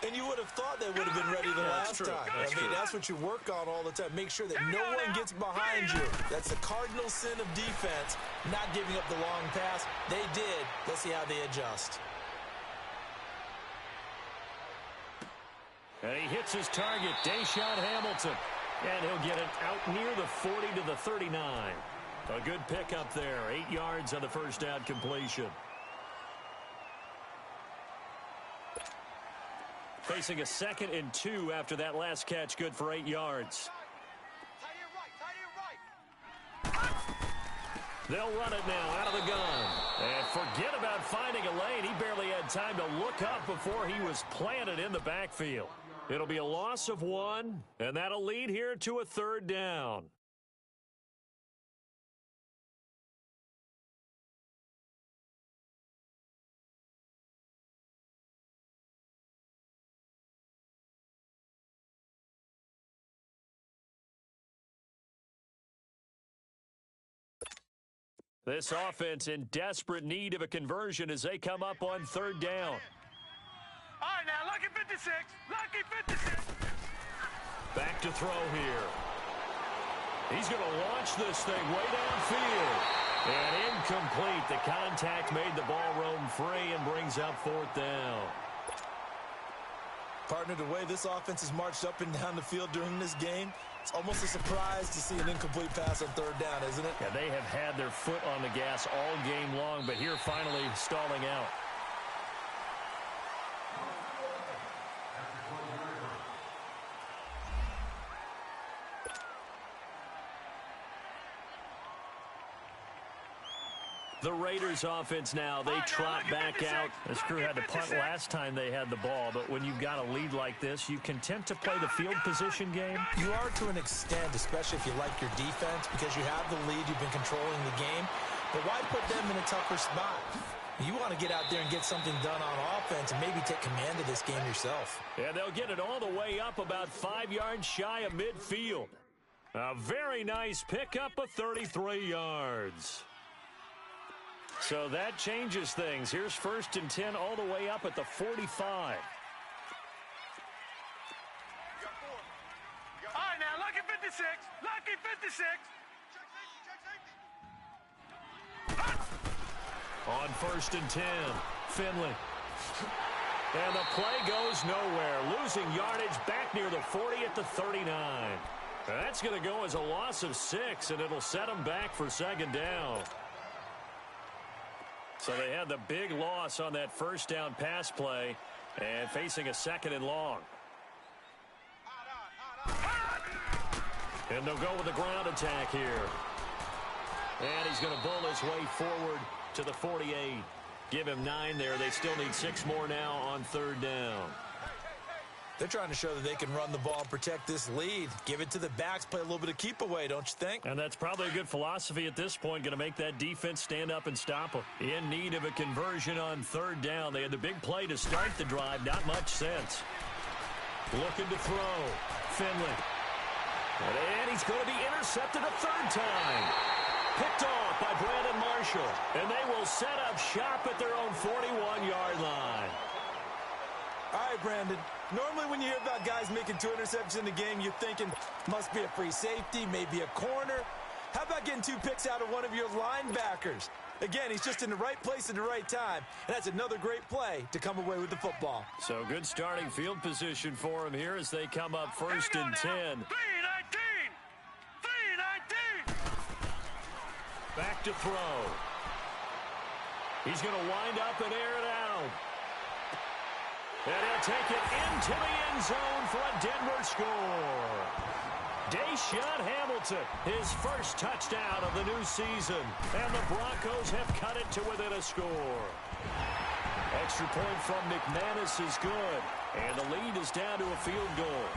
S2: And you would have thought they would have been ready the last time. That's what you work on all the time. Make sure that no one gets behind you. That's the cardinal sin of defense, not giving up the long pass. They did. Let's see how they adjust.
S1: And he hits his target, Deshaun Hamilton. And he'll get it out near the 40 to the 39. A good pickup there. 8 yards on the first down completion. Facing a 2nd and 2 after that last catch. Good for 8 yards. They'll run it now out of the gun. And forget about finding a lane. He barely had time to look up before he was planted in the backfield. It'll be a loss of 1, and that'll lead here to a 3rd down. This offense in desperate need of a conversion as they come up on 3rd down.
S3: All right, now, lucky 56. Lucky 56.
S1: Back to throw here. He's going to launch this thing way downfield. And incomplete. The contact made the ball roam free and brings up 4th down.
S2: Partner, the way this offense has marched up and down the field during this game, it's almost a surprise to see an incomplete pass on 3rd down, isn't it?
S1: Yeah, they have had their foot on the gas all game long, but here finally stalling out. The Raiders offense now, they trot back out. This crew had to punt last time they had the ball, but when you've got a lead like this, you content to play the field position game?
S2: You are to an extent, especially if you like your defense, because you have the lead, you've been controlling the game. But why put them in a tougher spot? You want to get out there and get something done on offense and maybe take command of this game yourself.
S1: And they'll get it all the way up about 5 yards shy of midfield. A very nice pickup of 33 yards. So that changes things. Here's 1st and 10 all the way up at the 45.
S3: All right, now, lucky 56. Lucky 56.
S1: On 1st and 10, Finley. And the play goes nowhere. Losing yardage back near the 40 at the 39. That's going to go as a loss of 6, and it'll set them back for 2nd down. So they had the big loss on that 1st down pass play and facing a 2nd and long. And they'll go with the ground attack here. And he's going to bull his way forward to the 48. Give him 9 there. They still need 6 more now on 3rd down.
S2: They're trying to show that they can run the ball and protect this lead. Give it to the backs, play a little bit of keep away, don't you think?
S1: And that's probably a good philosophy at this point, going to make that defense stand up and stop them. In need of a conversion on 3rd down. They had the big play to start the drive, not much sense. Looking to throw. Finley. And he's going to be intercepted a 3rd time. Picked off by Brandon Marshall. And they will set up shop at their own 41-yard line.
S2: All right, Brandon. Normally when you hear about guys making 2 interceptions in the game, you're thinking must be a free safety, maybe a corner. How about getting 2 picks out of one of your linebackers? Again, he's just in the right place at the right time, and that's another great play to come away with the football.
S1: So good starting field position for him here as they come up 1st and 10.
S3: 319. 319.
S1: Back to throw. He's going to wind up and air it out. And he'll take it into the end zone for a Denver score. Deshaun Hamilton, his first touchdown of the new season. And the Broncos have cut it to within a score. Extra point from McManus is good. And the lead is down to a field goal.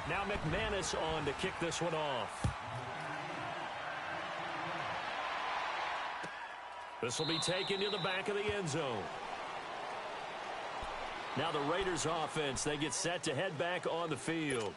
S1: Now McManus on to kick this one off. This will be taken to the back of the end zone. Now the Raiders offense, they get set to head back on the field.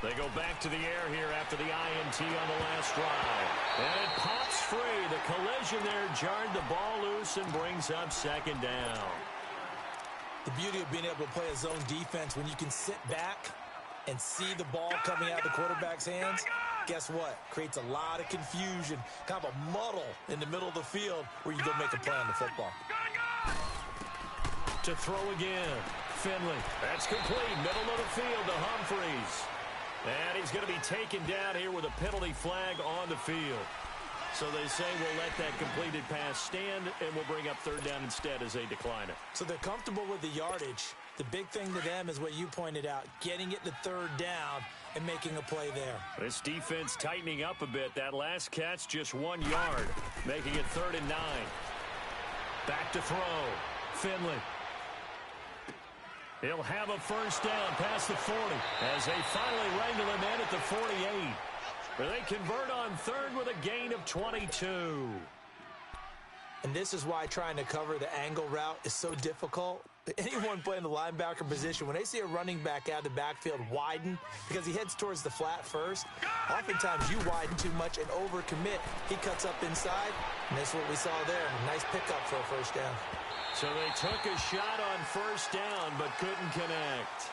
S1: They go back to the air here after the INT on the last drive. And it pops free. The collision there jarred the ball loose and brings up 2nd down.
S2: The beauty of being able to play a zone defense when you can sit back and see the ball coming out of the quarterback's hands, guess what? Creates a lot of confusion, kind of a muddle in the middle of the field where you go make a play on the football.
S1: To throw again. Finley. That's complete. Middle of the field to Humphreys. And he's going to be taken down here with a penalty flag on the field. So they say we'll let that completed pass stand, and we'll bring up 3rd down instead as they decline it.
S2: So they're comfortable with the yardage. The big thing to them is what you pointed out, getting it to 3rd down and making a play there.
S1: This defense tightening up a bit. That last catch just 1 yard, making it 3rd and 9. Back to throw. Finley. He'll have a 1st down past the 40 as they finally wrangle him in at the 48. Where they convert on 3rd with a gain of 22.
S2: And this is why trying to cover the angle route is so difficult. Anyone playing the linebacker position, when they see a running back out of the backfield widen because he heads towards the flat first, oftentimes you widen too much and overcommit. He cuts up inside, and that's what we saw there. Nice pickup for a 1st down.
S1: So they took a shot on 1st down but couldn't connect.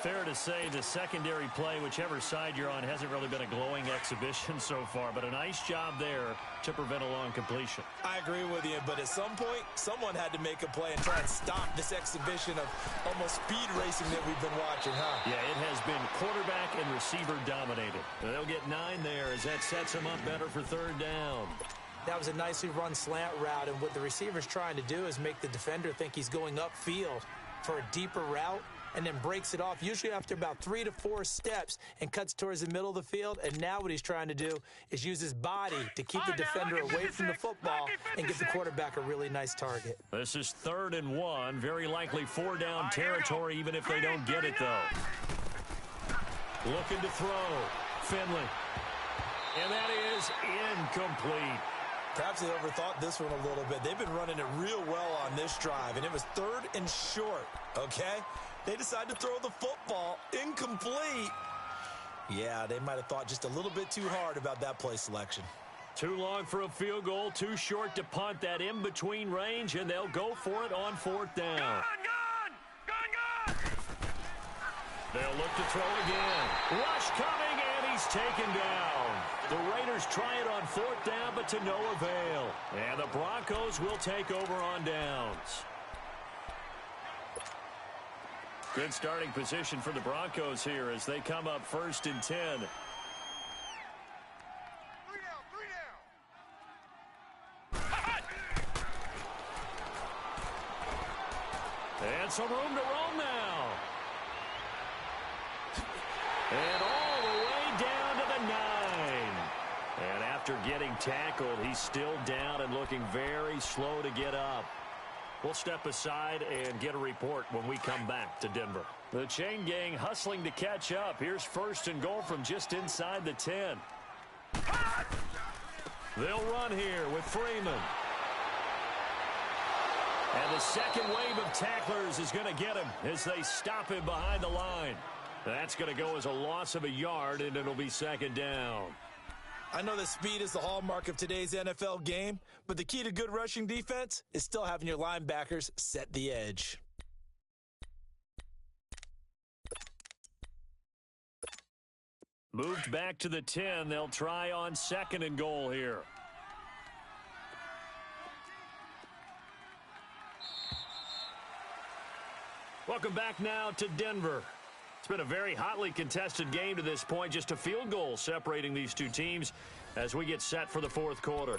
S1: Fair to say the secondary play, whichever side you're on, hasn't really been a glowing exhibition so far, but a nice job there to prevent a long completion.
S2: I agree with you, but at some point, someone had to make a play and try and stop this exhibition of almost speed racing that we've been watching, huh?
S1: Yeah, it has been quarterback and receiver dominated. They'll get 9 there as that sets them up better for 3rd down.
S2: That was a nicely run slant route, and what the receiver's trying to do is make the defender think he's going upfield for a deeper route, and then breaks it off, usually after about 3 to 4 steps, and cuts towards the middle of the field. And now what he's trying to do is use his body to keep the defender away from the football and give the quarterback a really nice target.
S1: This is 3rd and 1. Very likely 4-down territory, even if they don't get it, though. Looking to throw. Finley. And that is incomplete.
S2: Perhaps they overthought this one a little bit. They've been running it real well on this drive, and it was 3rd and short, okay? They decided to throw the football incomplete. Yeah, they might have thought just a little bit too hard about that play selection.
S1: Too long for a field goal, too short to punt that in-between range, and they'll go for it on 4th down.
S3: Gun!
S1: They'll look to throw again. Rush coming, and he's taken down. The Raiders try it on 4th down, but to no avail. And the Broncos will take over on downs. Good starting position for the Broncos here as they come up 1st and 10.
S3: 3 down.
S1: And some room to roam now. And all the way down to the 9. And after getting tackled, he's still down and looking very slow to get up. We'll step aside and get a report when we come back to Denver. The chain gang hustling to catch up. Here's 1st and goal from just inside the 10. They'll run here with Freeman. And the second wave of tacklers is going to get him as they stop him behind the line. That's going to go as a loss of a yard, and it'll be 2nd down.
S2: I know that speed is the hallmark of today's NFL game, but the key to good rushing defense is still having your linebackers set the edge.
S1: Moved back to the 10. They'll try on 2nd and goal here. Welcome back now to Denver. It's been a very hotly contested game to this point. Just a field goal separating these two teams as we get set for the 4th quarter.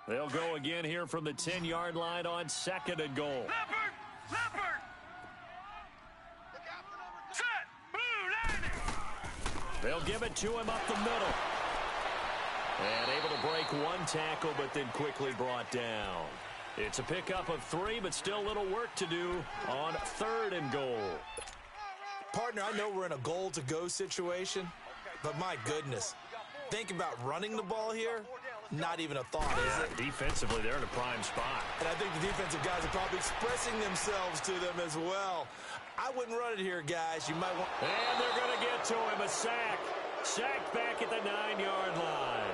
S1: They'll go again here from the 10-yard line on 2nd and goal.
S3: Leopard! Set! Blue landing!
S1: They'll give it to him up the middle. And able to break one tackle, but then quickly brought down. It's a pickup of 3, but still a little work to do on 3rd and goal.
S2: Partner, I know we're in a goal-to-go situation, but my goodness, think about running the ball here. Not even a thought, is it?
S1: Defensively, they're in a prime spot.
S2: And I think the defensive guys are probably expressing themselves to them as well. I wouldn't run it here, guys. You might want...
S1: And they're going to get to him, a sack. Sacked back at the 9-yard line.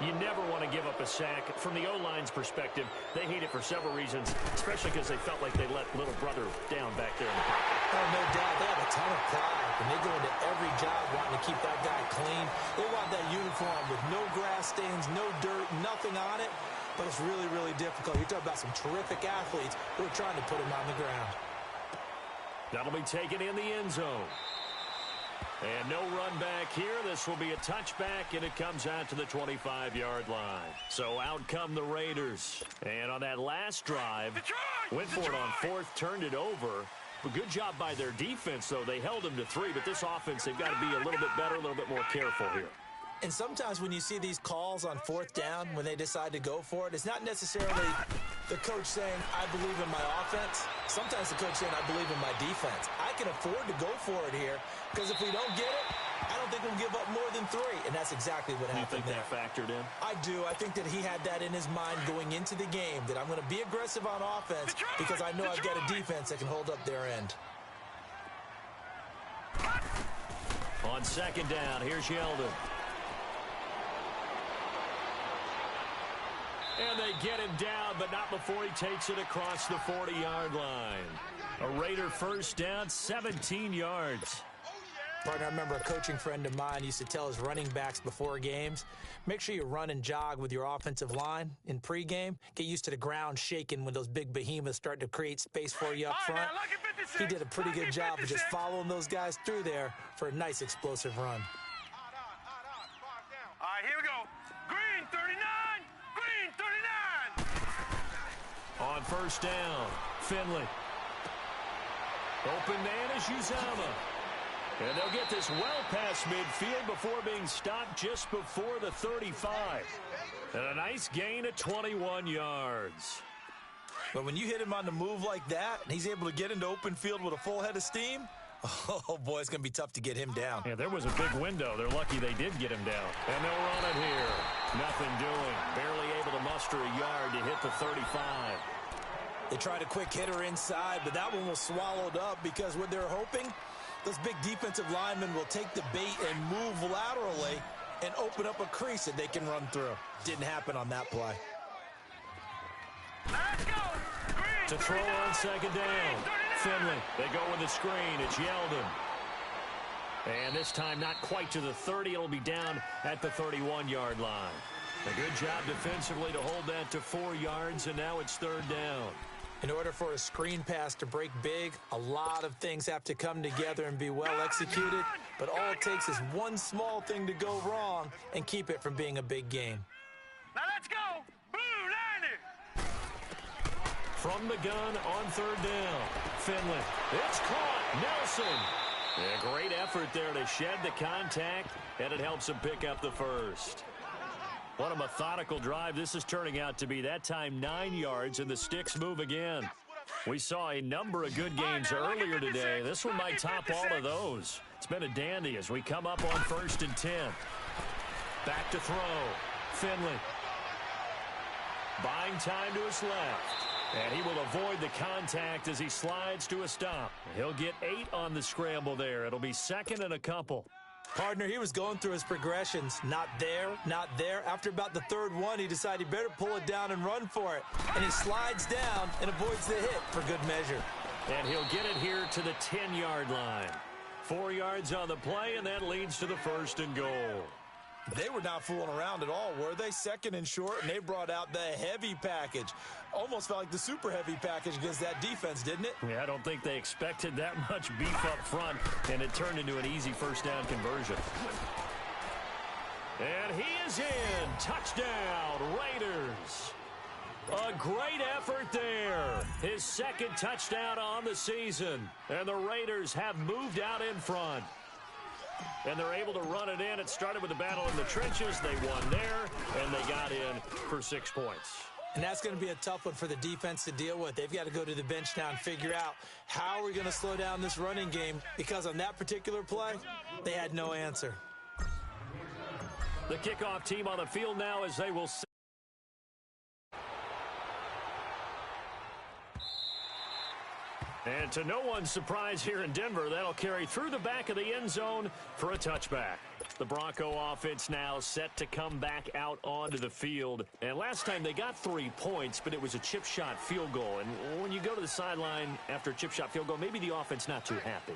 S1: You never want to give up a sack. From the O-line's perspective, they hate it for several reasons, especially because they felt like they let little brother down back there in the pocket.
S2: Oh, no doubt. They have a ton of pride, and they go into every job wanting to keep that guy clean. They want that uniform with no grass stains, no dirt, nothing on it, but it's really, really difficult. You're talking about some terrific athletes who are trying to put him on the ground.
S1: That'll be taken in the end zone. And no run back here. This will be a touchback, and it comes out to the 25-yard line. So out come the Raiders. And on that last drive, went for it on 4th, turned it over. But good job by their defense, though. They held them to 3, but this offense, they've got to be a little bit better, a little bit more careful here.
S2: And sometimes when you see these calls on 4th down, when they decide to go for it, it's not necessarily the coach saying, I believe in my offense. Sometimes the coach saying, I believe in my defense. I can afford to go for it here because if we don't get it, I don't think we'll give up more than 3. And that's exactly what happened there.
S1: You think that factored in?
S2: I do. I think that he had that in his mind going into the game, that I'm going to be aggressive on offense because I know I've got a defense that can hold up their end.
S1: On 2nd down, here's Yeldon. And they get him down, but not before he takes it across the 40-yard line. A Raider 1st down, 17 yards.
S2: Partner, I remember a coaching friend of mine used to tell his running backs before games, make sure you run and jog with your offensive line in pregame. Get used to the ground shaking when those big behemoths start to create space for you up front. He did a pretty good job of just following those guys through there for a nice explosive run.
S3: All right, here we go. Green 39. Green 39.
S1: On 1st down, Finley. Open man is Uzomah. And they'll get this well past midfield before being stopped just before the 35. And a nice gain of 21 yards.
S2: But when you hit him on the move like that, and he's able to get into open field with a full head of steam, oh, boy, it's going to be tough to get him down.
S1: Yeah, there was a big window. They're lucky they did get him down. And they'll run it here. Nothing doing. Barely able to muster a yard to hit the 35.
S2: They tried a quick hitter inside, but that one was swallowed up because what they're hoping, those big defensive linemen will take the bait and move laterally and open up a crease that they can run through. Didn't happen on that play.
S3: Let's go. Green,
S1: To throw on second down. Finley, they go with the screen. It's Yeldon. And this time not quite to the 30. It'll be down at the 31-yard line. A good job defensively to hold that to 4 yards, and now it's third down.
S2: In order for a screen pass to break big, a lot of things have to come together and be well executed. But all it takes is one small thing to go wrong and keep it from being a big game.
S3: Now let's go. Blue Niner.
S1: From the gun on third down. Finley. It's caught. Nelson. A great effort there to shed the contact, and it helps him pick up the first. What a methodical drive this is turning out to be. That time 9 yards, and the sticks move again. We saw a number of good games earlier today. This one might top all of those. It's been a dandy as we come up on 1st and 10. Back to throw. Finley. Buying time to his left. And he will avoid the contact as he slides to a stop. He'll get 8 on the scramble there. It'll be second and a couple.
S2: Partner, he was going through his progressions. Not there, not there. After about the third one, he decided he better pull it down and run for it. And he slides down and avoids the hit for good measure.
S1: And he'll get it here to the 10-yard line. 4 yards on the play, and that leads to the first and goal.
S2: They were not fooling around at all, were they? Second and short, and they brought out the heavy package. Almost felt like the super heavy package against that defense, didn't it?
S1: Yeah, I don't think they expected that much beef up front, and it turned into an easy first down conversion. And he is in. Touchdown, Raiders. A great effort there. His second touchdown on the season. And the Raiders have moved out in front. And they're able to run it in. It started with a battle in the trenches. They won there, and they got in for 6 points.
S2: And that's going to be a tough one for the defense to deal with. They've got to go to the bench now and figure out how we're going to slow down this running game, because on that particular play, they had no answer.
S1: The kickoff team on the field now as they will... And to no one's surprise here in Denver, that'll carry through the back of the end zone for a touchback. The Bronco offense now set to come back out onto the field. And last time they got 3 points, but it was a chip shot field goal. And when you go to the sideline after a chip shot field goal, maybe the offense not too happy.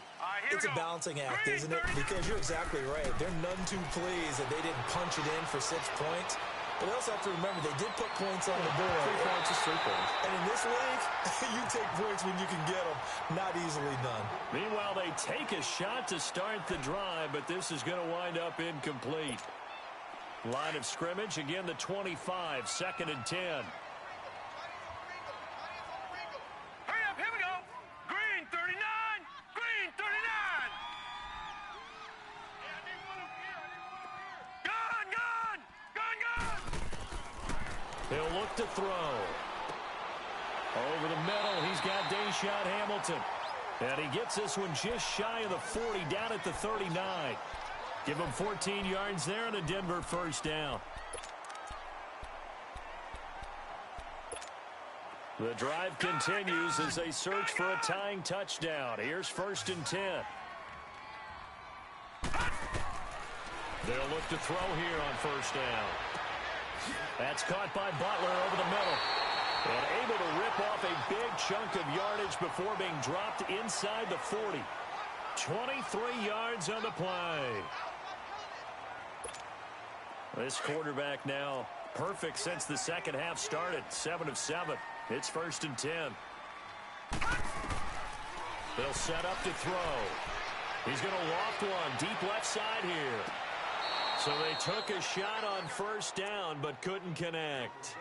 S2: It's a balancing act, isn't it? Because you're exactly right. They're none too pleased that they didn't punch it in for 6 points. But they also have to remember they did put points on the board.
S5: 3 points is 3 points.
S2: And in this league, you take points when you can get them. Not easily done.
S1: Meanwhile, they take a shot to start the drive, but this is going to wind up incomplete. Line of scrimmage, again the 25, 2nd and 10.
S3: Hurry up, here we go. Green 39. Green 39. Gun, gun. Gun, gun.
S1: He'll look to throw. Over the middle, he's got Deshaun Hamilton. And he gets this one just shy of the 40, down at the 39. Give him 14 yards there and a Denver first down. The drive continues as they search for a tying touchdown. Here's 1st and 10. They'll look to throw here on first down. That's caught by Butler over the middle. And able to rip off a big chunk of yardage before being dropped inside the 40. 23 yards on the play. This quarterback now perfect since the second half started. 7 of 7. It's 1st and 10. They'll set up to throw. He's going to loft one deep left side here. So they took a shot on first down but couldn't connect.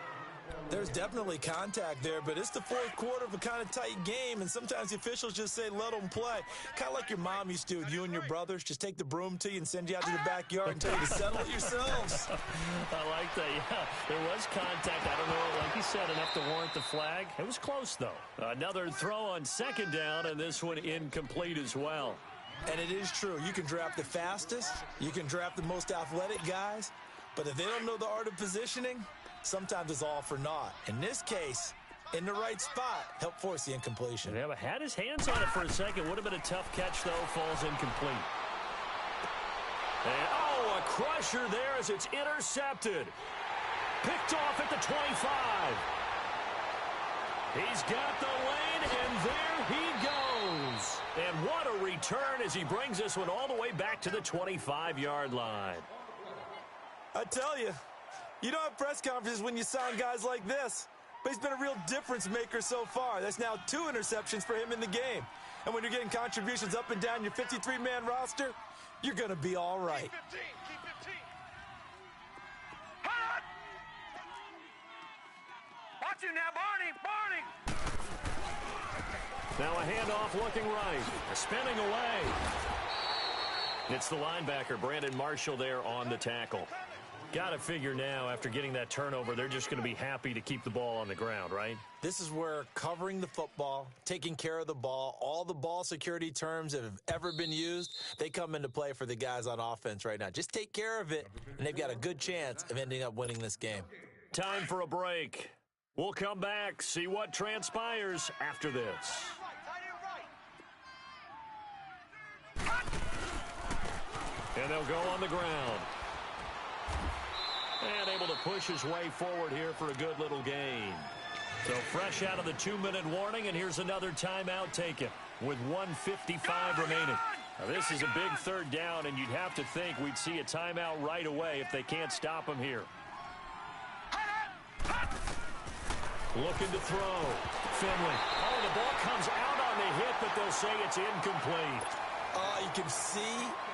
S2: There's definitely contact there, but it's the fourth quarter of a kind of tight game, and sometimes the officials just say, let them play. Kind of like your mom used to with you and your brothers. Just take the broom to you and send you out to the backyard and tell you to settle it yourselves.
S1: I like that, yeah. There was contact. I don't know, like you said, enough to warrant the flag. It was close, though. Another throw on second down, and this one incomplete as well.
S2: And it is true. You can draft the fastest. You can draft the most athletic guys. But if they don't know the art of positioning, sometimes it's all for naught. In this case, in the right spot, helped force the incompletion.
S1: Yeah, but had his hands on it for a second. Would have been a tough catch, though. Falls incomplete. And, a crusher there as it's intercepted. Picked off at the 25. He's got the lane, and there he goes. And what a return as he brings this one all the way back to the 25-yard line.
S2: I tell you, you don't have press conferences when you sign guys like this. But he's been a real difference maker so far. That's now 2 interceptions for him in the game. And when you're getting contributions up and down your 53-man roster, you're going to be all right.
S3: Keep 15. Keep 15. Hot! Watch you now, Barney.
S1: Now a handoff looking right. Spinning away. It's the linebacker, Brandon Marshall, there on the tackle. Got to figure now, after getting that turnover, they're just going to be happy to keep the ball on the ground, right?
S2: This is where covering the football, taking care of the ball, all the ball security terms that have ever been used, they come into play for the guys on offense right now. Just take care of it, and they've got a good chance of ending up winning this game.
S1: Time for a break. We'll come back, see what transpires after this. And they'll go on the ground. And able to push his way forward here for a good little gain. So fresh out of the 2-minute warning, and here's another timeout taken with 1:55 remaining. Now this is a big third down, and you'd have to think we'd see a timeout right away if they can't stop him here. Looking to throw. Finley. Oh, the ball comes out on the hit, but they'll say it's incomplete.
S2: You can see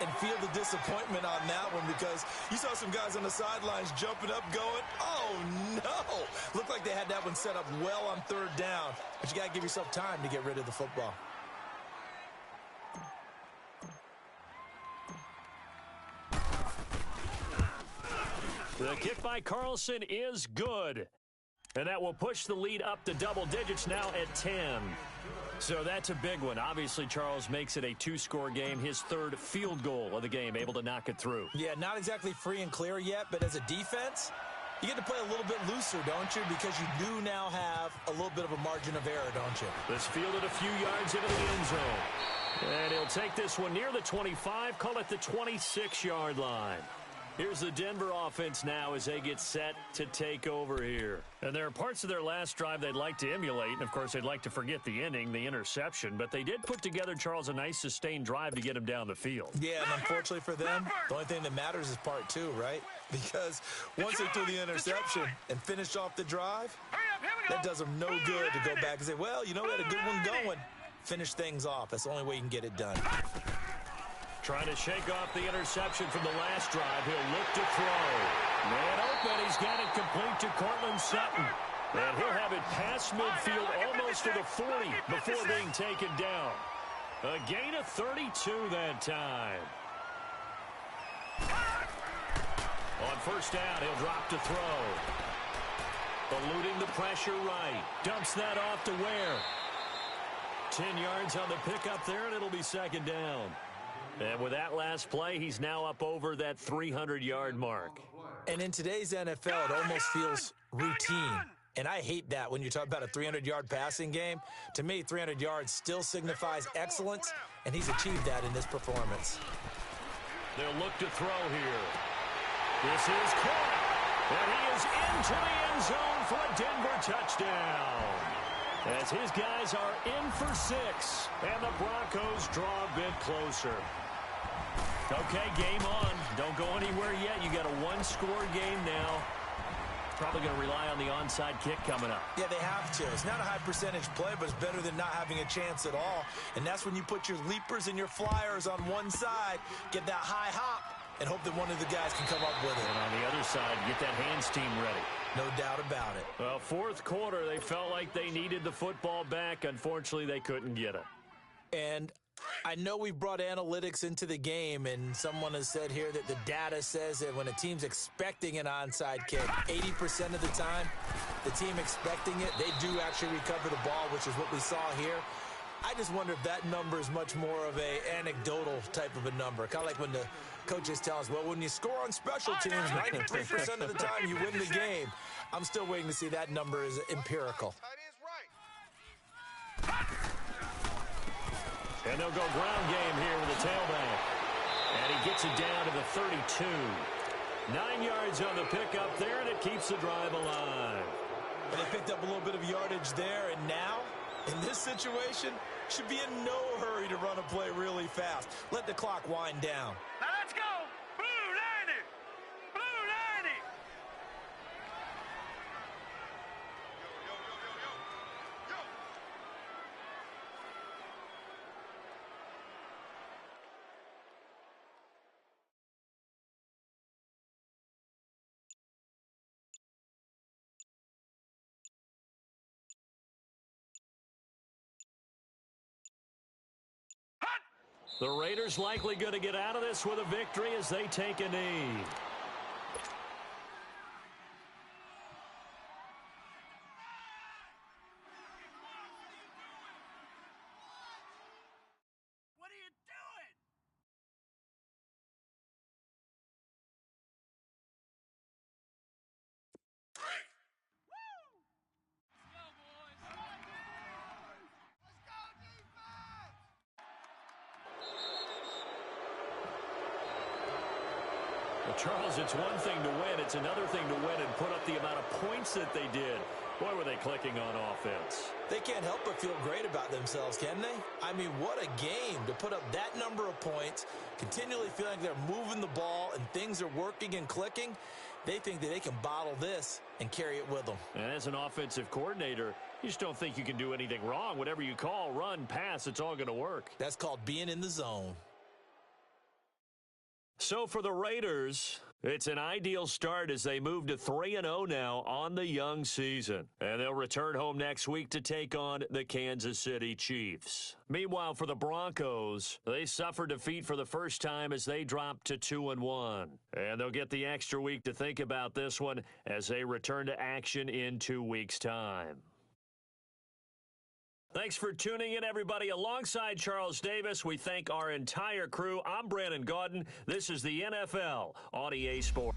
S2: and feel the disappointment on that one because you saw some guys on the sidelines jumping up going, oh, no. Looked like they had that one set up well on third down, but you got to give yourself time to get rid of the football.
S1: The kick by Carlson is good. And that will push the lead up to double digits now at 10. So that's a big one. Obviously, Charles makes it a 2-score game. His third field goal of the game, able to knock it through.
S2: Yeah, not exactly free and clear yet, but as a defense, you get to play a little bit looser, don't you? Because you do now have a little bit of a margin of error, don't you?
S1: This fielded a few yards into the end zone. And he'll take this one near the 25, call it the 26-yard line. Here's the Denver offense now as they get set to take over here. And there are parts of their last drive they'd like to emulate. And, of course, they'd like to forget the ending, the interception. But they did put together, Charles, a nice sustained drive to get him down the field.
S2: Yeah, and unfortunately for them, the only thing that matters is part 2, right? Because once they threw the interception and finished off the drive, that does them no good to go back and say, well, you know, we had a good one going. Finish things off. That's the only way you can get it done.
S1: Trying to shake off the interception from the last drive. He'll look to throw. Man open. He's got it complete to Cortland Sutton. And he'll have it past midfield almost to the 40 before being taken down. A gain of 32 that time. On first down, he'll drop to throw. Eluding the pressure right. Dumps that off to Ware. 10 yards on the pickup there, and it'll be second down. And with that last play, he's now up over that 300-yard mark.
S2: And in today's NFL, it almost feels routine. And I hate that when you talk about a 300-yard passing game. To me, 300 yards still signifies excellence, and he's achieved that in this performance.
S1: They'll look to throw here. This is caught. And he is into the end zone for a Denver touchdown. As his guys are in for 6, and the Broncos draw a bit closer. Okay, game on. Don't go anywhere yet. You got a 1-score game now. Probably going to rely on the onside kick coming up.
S2: Yeah, they have to. It's not a high percentage play, but it's better than not having a chance at all. And that's when you put your leapers and your flyers on one side, get that high hop, and hope that one of the guys can come up with it.
S1: And on the other side, get that hands team ready.
S2: No doubt about it.
S1: Well, fourth quarter, they felt like they needed the football back. Unfortunately, they couldn't get it.
S2: And I know we brought analytics into the game, and someone has said here that the data says that when a team's expecting an onside kick, 80% of the time, the team expecting it, they do actually recover the ball, which is what we saw here. I just wonder if that number is much more of a anecdotal type of a number. Kind of like when the coaches tell us, well, when you score on special teams, 93% of the time you win the game. I'm still waiting to see that number is empirical.
S4: Tight end's right.
S1: And they'll go ground game here with the tailback. And he gets it down to the 32. 9 yards on the pickup there, and it keeps the drive alive.
S2: And they picked up a little bit of yardage there, and now, in this situation, should be in no hurry to run a play really fast. Let the clock wind down.
S3: Now let's go. Blue 90. Blue 90.
S4: Yo.
S1: The Raiders likely going to get out of this with a victory as they take a knee.
S3: What are you doing?
S1: Well, Charles, it's one thing to win. It's another thing to win and put up the amount of points that they did. Boy, were they clicking on offense.
S2: They can't help but feel great about themselves, can they? I mean, what a game to put up that number of points, continually feeling like they're moving the ball and things are working and clicking. They think that they can bottle this and carry it with them.
S1: And as an offensive coordinator, you just don't think you can do anything wrong. Whatever you call, run, pass, it's all going to work.
S2: That's called being in the zone.
S1: So for the Raiders, it's an ideal start as they move to 3-0 now on the young season. And they'll return home next week to take on the Kansas City Chiefs. Meanwhile, for the Broncos, they suffered defeat for the first time as they dropped to 2-1. And they'll get the extra week to think about this one as they return to action in 2 weeks' time. Thanks for tuning in, everybody. Alongside Charles Davis, we thank our entire crew. I'm Brandon Gaudin. This is the NFL on EA Sports.